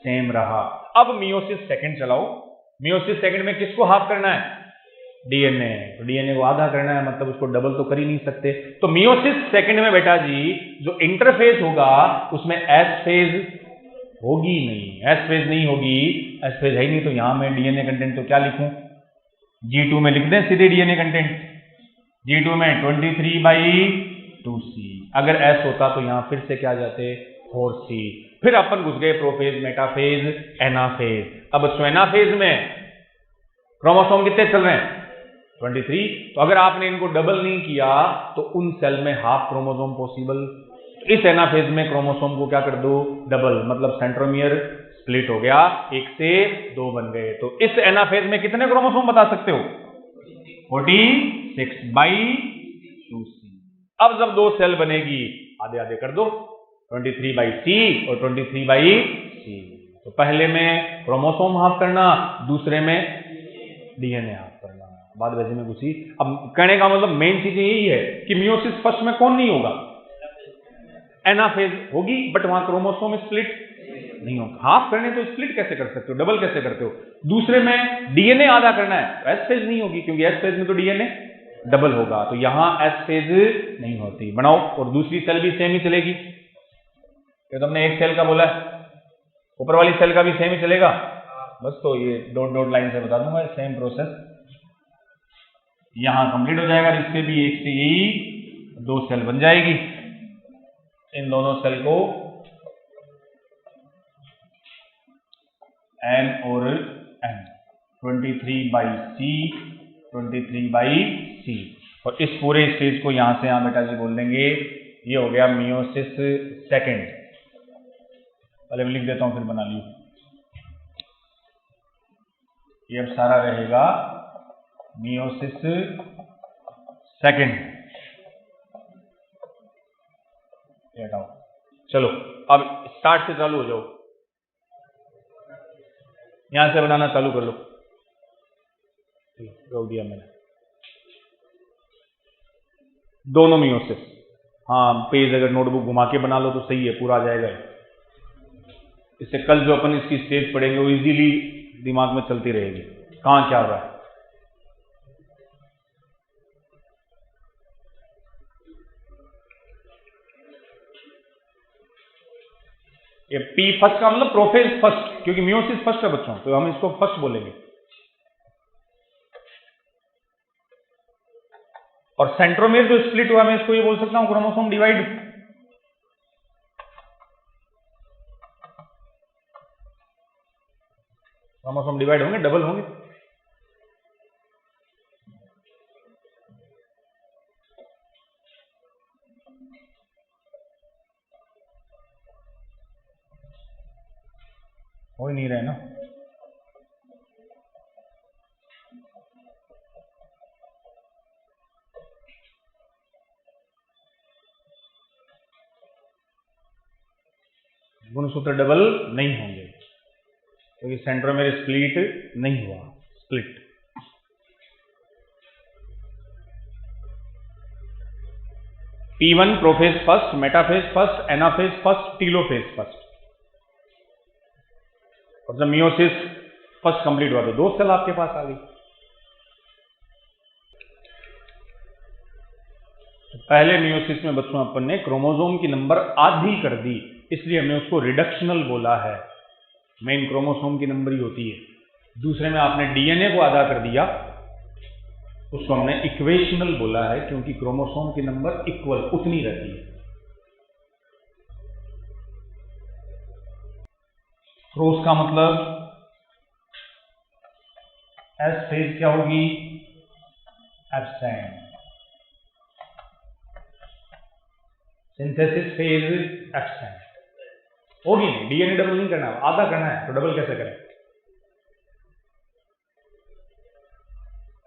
same रहा। अब मियोसिस सेकंड चलाओ, मियोसिस सेकंड में किसको हाफ करना है? डीएनए। तो डीएनए को आधा करना है, मतलब उसको डबल तो कर ही नहीं सकते। तो मियोसिस सेकंड में बेटा जी जो इंटरफेज होगा उसमें S फेज होगी नहीं, S फेज नहीं होगी, S फेज है ही नहीं, तो यहां मैं डीएनए कंटेंट तो क्या लिखूं? G2 में लिख दें सीधे डीएनए कंटेंट। G2 में 23/2C। अगर S होता तो यहां फिर से क्या जाते? 4C। फिर अपन घुस गए प्रोफेज, मेटाफेज, एनाफेज। अब एनाफेज में क्रोमोसोम कितने चल रहे हैं? 23। तो अगर आपने इनको डबल नहीं किया तो उन सेल में हाफ क्रोमोसोम पॉसिबल। इस एनाफेज में क्रोमोसोम को क्या कर दो? डबल, मतलब सेंट्रोमियर स्प्लिट हो गया, 1 से 2 बन गए। तो इस एनाफेज में कितने क्रोमोसोम बता सकते हो? 46/2C। अब जब 2 सेल बनेगी, आधे आधे कर दो, 23/C और 23/C। तो पहले में क्रोमोसोम हाफ करना, दूसरे में डीएनए हाफ करना। बात वैसे में घुसी। अब कहने का मतलब मेन चीज यही है कि मियोसिस फर्स्ट में कौन नहीं होगा? एनाफेज होगी, बट वहां क्रोमोसोम स्प्लिट नहीं होगा। हाफ करने तो स्प्लिट कैसे कर सकते हो, डबल कैसे करते हो। दूसरे में डीएनए आधा करना है तो एस फेज नहीं होगी, क्योंकि एस फेज में तो डीएनए डबल होगा, तो यहां एस फेज नहीं होती। बनाओ, और दूसरी सेल भी सेम ही चलेगी। ये तो हमने एक सेल का बोला है, ऊपर वाली सेल का भी सेम ही चलेगा। बस तो ये डॉट डॉट लाइन से बता दूंगा, सेम प्रोसेस यहां कंप्लीट हो जाएगा। इससे भी एक से यही 2 सेल बन जाएगी। इन दोनों सेल को N और N 23/C 23/C, और इस पूरे स्टेज को यहां से बेटा जी बोल देंगे, ये हो गया मियोसिस सेकेंड। पहले मैं लिख देता हूं फिर बना लियो। ये अब सारा रहेगा मियोसिस सेकेंड। हटाओ, चलो अब स्टार्ट से चालू हो जाओ, यहां से बनाना चालू कर लो। रोक दिया मैंने दोनों मियोसिस। हाँ, पेज अगर नोटबुक घुमा के बना लो तो सही है, पूरा आ जाएगा। इससे कल जो अपन इसकी स्टेज पढ़ेंगे वो इजीली दिमाग में चलती रहेगी, कहां क्या हो रहा है। ये पी फर्स्ट का मतलब प्रोफेज फर्स्ट, क्योंकि मियोसिस फर्स्ट है बच्चों, तो हम इसको फर्स्ट बोलेंगे। और सेंट्रोमेर जो स्प्लिट हुआ, मैं इसको ये बोल सकता हूं क्रोमोसोम डिवाइड। क्रोमोसोम डिवाइड होंगे, डबल होंगे। हो ही नहीं रहे ना। गुणसूत्र डबल नहीं होंगे, क्योंकि सेंट्रोमेर स्प्लिट नहीं हुआ। Split P1 prophase first, metaphase first, anaphase first, telophase first. और जब मियोसिस फर्स्ट कंप्लीट हुआ तो 2 सेल आपके पास आ गई। तो पहले मियोसिस में बच्चों अपन ने क्रोमोसोम की नंबर आधी कर दी, इसलिए हमने उसको रिडक्शनल बोला है। मेन क्रोमोसोम की नंबर ही होती है। दूसरे में आपने डीएनए को आधा कर दिया, उसको हमने इक्वेशनल बोला है, क्योंकि क्रोमोसोम की नंबर इक्वल उतनी रहती है। क्रोस का मतलब एस फेज क्या होगी, एब्सेंट। सिंथेसिस फेज एब्सेंट होगी नहीं, डीएनए डबल नहीं करना, आधा करना है, तो डबल कैसे करें।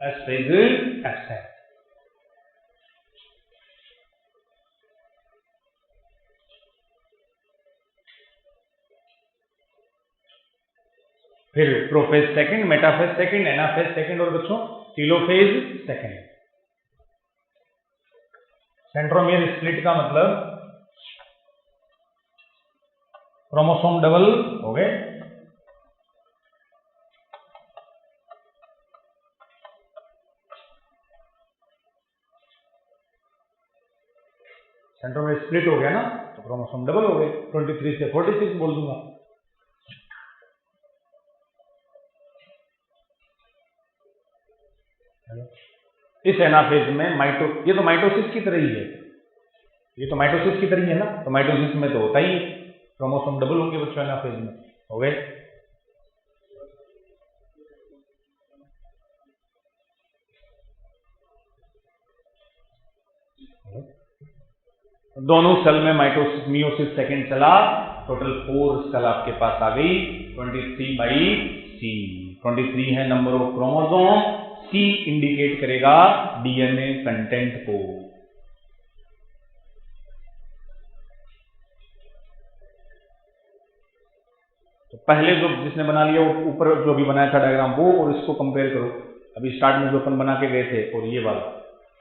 S phase absent. फिर prophase second, metaphase second, anaphase second, और बच्चों टीलोफेज सेकंड। सेंट्रोमेर स्प्लिट का मतलब क्रोमोसोम डबल हो गए। सेंट्रोमेर स्प्लिट हो गया ना, तो क्रोमोसोम डबल हो गए। 23 से 46 बोल दूंगा। इस एनाफेज में ये तो माइटोसिस की तरह ही है, ये तो माइटोसिस की तरह ही है ना, तो माइटोसिस में तो होता ही क्रोमोसोम डबल होंगे बच्चों एनाफेज में। हो गए। दोनों सेल में माइटोसिस मियोसिस सेकंड चला, टोटल 4 सेल आपके पास आ गई। 23/C 23 है number of chromosome, C indicate करेगा डीएनए कंटेंट को। तो पहले जो जिसने बना लिया वो ऊपर जो भी बनाया था डायग्राम वो, और इसको कंपेयर करो। अभी स्टार्ट में जो अपन बना के गए थे और ये वाला,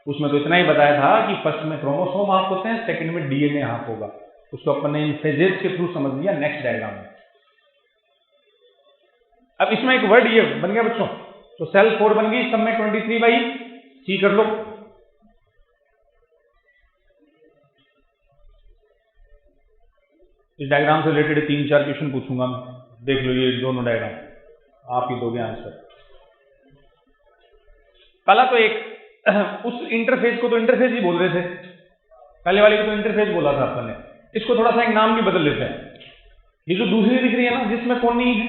उसमें तो इतना ही बताया था कि फर्स्ट में क्रोमोसोम हाफ होते हैं, सेकंड में डीएनए हाफ होगा। उसको अपन ने इन फेजेस के थ्रू समझ लिया नेक्स्ट डायग्राम में। अब इसमें एक वर्ड ये बन गया बच्चों, तो सेल 4 बन गई, सब में 23/C कर लो। इस डायग्राम से रिलेटेड 3-4 क्वेश्चन पूछूंगा मैं, देख लो ये दोनों डायग्राम आप ही दोगे आंसर। पहला तो एक उस इंटरफेस को तो इंटरफेस ही बोल रहे थे, पहले वाले को तो इंटरफेस बोला था अपन ने, इसको थोड़ा सा एक नाम भी बदल लेते हैं। ये जो दूसरी दिख रही है ना जिसमें कौन नहीं है,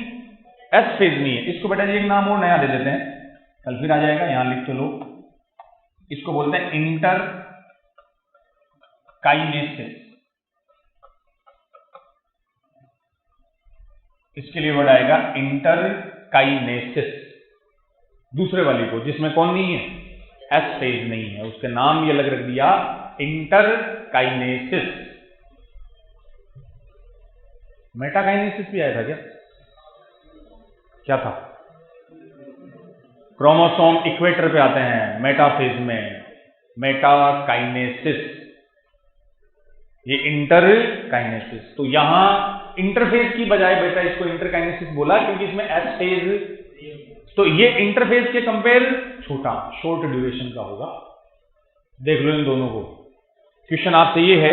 एस फेज नहीं है, इसको बेटा जी एक नाम और नया दे देते हैं, कल फिर आ जाएगा, यहां लिख के लो। इसको बोलते हैं इंटर काइनेसिस। इसके लिए वर्ड आएगा इंटर काइनेसिस। दूसरे वाले को जिसमें कौन नहीं है, एस फेज नहीं है, उसके नाम ये अलग रख दिया इंटर काइनेसिस। मेटाकाइनेसिस भी आया था क्या? क्या था? क्रोमोसोम इक्वेटर पे आते हैं मेटाफेज में, मेटाकाइनेसिस, ये इंटर काइनेसिस। तो यहां इंटरफेज की बजाय बेटा इसको इंटरकाइनेसिस बोला क्योंकि इसमें एस फेज, तो ये इंटरफेज के कंपेयर छोटा, शॉर्ट ड्यूरेशन का होगा। देख लो इन दोनों को। क्वेश्चन आपसे ये है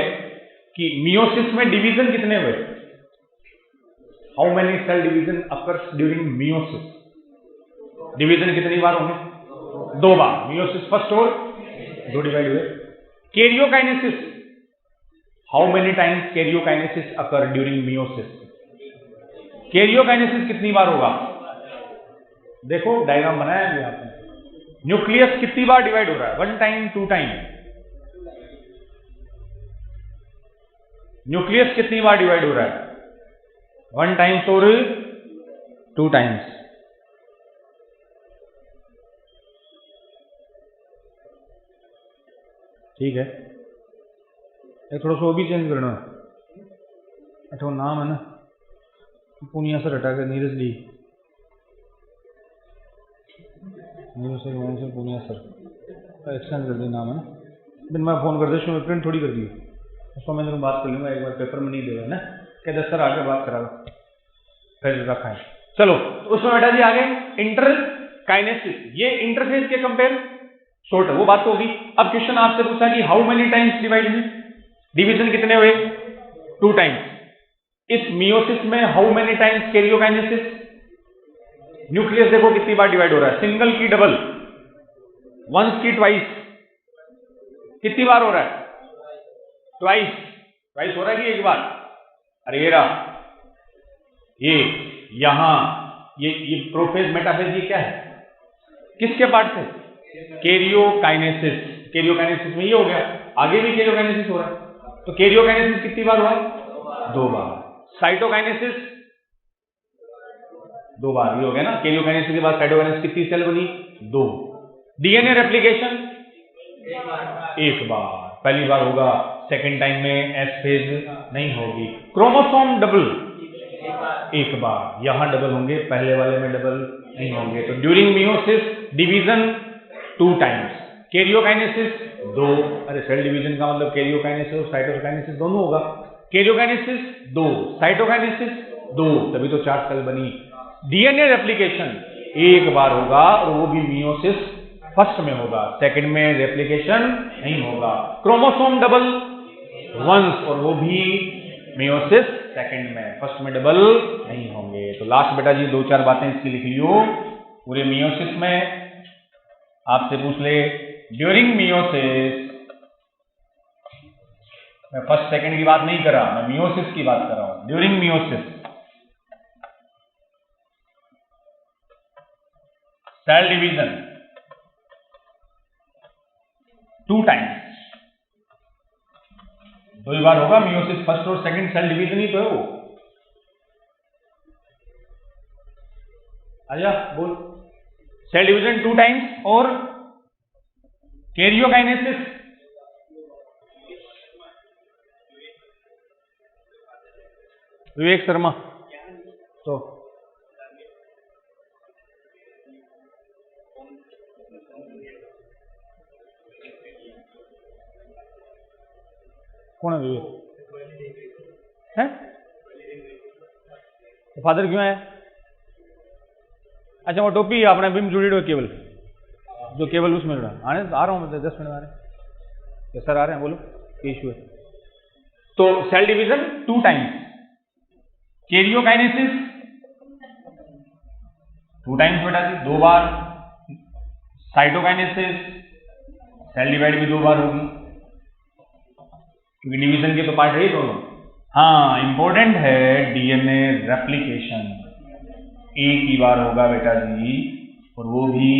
कि मियोसिस में डिवीजन कितने हुए, how many cell division occurs during meiosis? Division कितनी बार होंगे? 2 बार, मियोसिस फर्स्ट और 2 डिवाइड हुए। Karyokinesis, how many times karyokinesis occur during meiosis? Karyokinesis कितनी बार होगा? देखो डायग्राम बनाया है आपने। न्यूक्लियस कितनी बार डिवाइड हो रहा है? 1 टाइम, 2 टाइम। न्यूक्लियस कितनी बार डिवाइड हो रहा है? 1 टाइम्स और 2 टाइम्स। ठीक है, ये थोड़ा सा वो भी चेंज करना है। अच्छा नाम है ना, पुनिया सर हटा कर नीरज ली, Neeraj sir Punia sir exchange कर दी नाम है ना। दिन मैं फोन कर दे, प्रिंट थोड़ी कर दी, उसको मैं तेरे बात कर लूँगा एक बार, पेपर में नहीं देगा ना, क्या 10 सर आके बात करा फिर रखा है। चलो तो उसमें बेटा जी आगे इंटर काइनेसिस, ये इंटरफेस के कंपेयर शॉर्ट है, वो बात तो होगी। अब क्वेश्चन आपसे पूछा कि हाउ मेनी टाइम्स डिवाइड हुई, डिवीजन कितने हुए? 2 टाइम्स। इस मियोसिस में how many times karyokinesis? Nucleus देखो कितनी बार डिवाइड हो रहा है, सिंगल की डबल, वंस की ट्वाइस, कितनी बार हो रहा है? ट्वाइस। ट्वाइस हो रहा है कि एक बार? अरे ये रहा, ये यहां ये प्रोफेज मेटाफेज, ये क्या है, किसके पार्ट से? कैरियोकाइनेसिस। कैरियोकाइनेसिस में ये हो गया, आगे भी कैरियोकाइनेसिस हो रहा है, तो कैरियोकाइनेसिस कितनी बार हुआ? 2 बार। साइटोकाइनेसिस 2 बार, ये हो गया ना। कैरियोकाइनेसिस के बाद साइटोकाइनेसिस कितनी सेल बनी? 2। डीएनए रेप्लिकेशन 1 बार, पहली बार होगा, सेकेंड टाइम में एस फेज नहीं होगी। क्रोमोसोम डबल 1 बार, यहां डबल होंगे, पहले वाले में डबल नहीं होंगे। तो during meiosis division 2 times, karyokinesis 2, अरे सेल डिवीजन का मतलब कैरियोकाइनेसिस और साइटोकाइनेसिस दोनों होगा। कैरियोकाइनेसिस 2, साइटोकाइनेसिस 2, तभी तो 4 सेल बनी। डीएनए रेप्लिकेशन 1 बार होगा और वो भी मियोसिस फर्स्ट में होगा, सेकंड में रेप्लिकेशन नहीं होगा। क्रोमोसोम डबल वंस, और वो भी मियोसिस सेकंड में, फर्स्ट में डबल नहीं होंगे। तो लास्ट बेटा जी 2-4 बातें इसकी लिख लियो। पूरे मियोसिस में आपसे पूछ ले, ड्यूरिंग मियोसिस, मैं फर्स्ट सेकंड की बात नहीं कर रहा, मैं मियोसिस की बात कर रहा हूं। During meiosis cell division 2 times, 2 बार होगा। मियोसिस फर्स्ट और सेकंड सेल डिवीजन ही तो है वो। आजा बोल, सेल डिवीजन 2 टाइम्स और कैरियोकाइनेसिस विवेक शर्मा, तो कौन है विवेक? है? तो फादर क्यों आया? अच्छा वो टोपी आपने बिम जुड़ी हुई केबल, जो केबल उसमें जुड़ा, आने आ रहा हूँ मैं 10 मिनट आ रहे हैं सर, आ रहे हैं, बोलो क्या इशू है? तो cell division 2 times, karyokinesis 2 times बेटा जी, 2 बार। साइटोकाइनेसिस सेल डिवाइड भी 2 बार होगी, क्योंकि डिवीजन के तो पार्ट है ही दोनों। हाँ इंपॉर्टेंट है डीएनए रेप्लिकेशन एक ही बार होगा बेटा जी, और वो भी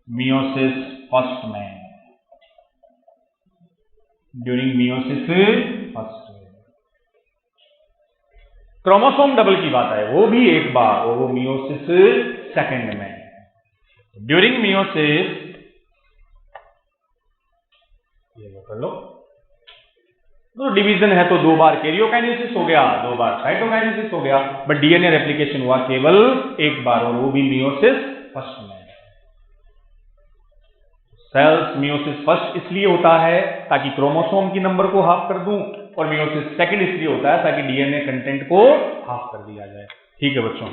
मियोसिस फर्स्ट में, during meiosis first. Chromosome double की बात है, वो भी एक बार, और वो मियोसिस सेकंड में, ड्यूरिंग मियोसिस। ये कर लो, तो डिवीजन है तो 2 बार कैरियोकाइनेसिस हो गया, 2 बार साइटोकाइनेसिस हो गया, बट डीएनए रेप्लिकेशन हुआ केवल एक बार, और वो भी मियोसिस फर्स्ट में। सेल्स मियोसिस फर्स्ट इसलिए होता है ताकि क्रोमोसोम की नंबर को हाफ कर दूं, और मियोसिस सेकंड इसलिए होता है ताकि डीएनए कंटेंट को हाफ कर दिया जाए। ठीक है बच्चों।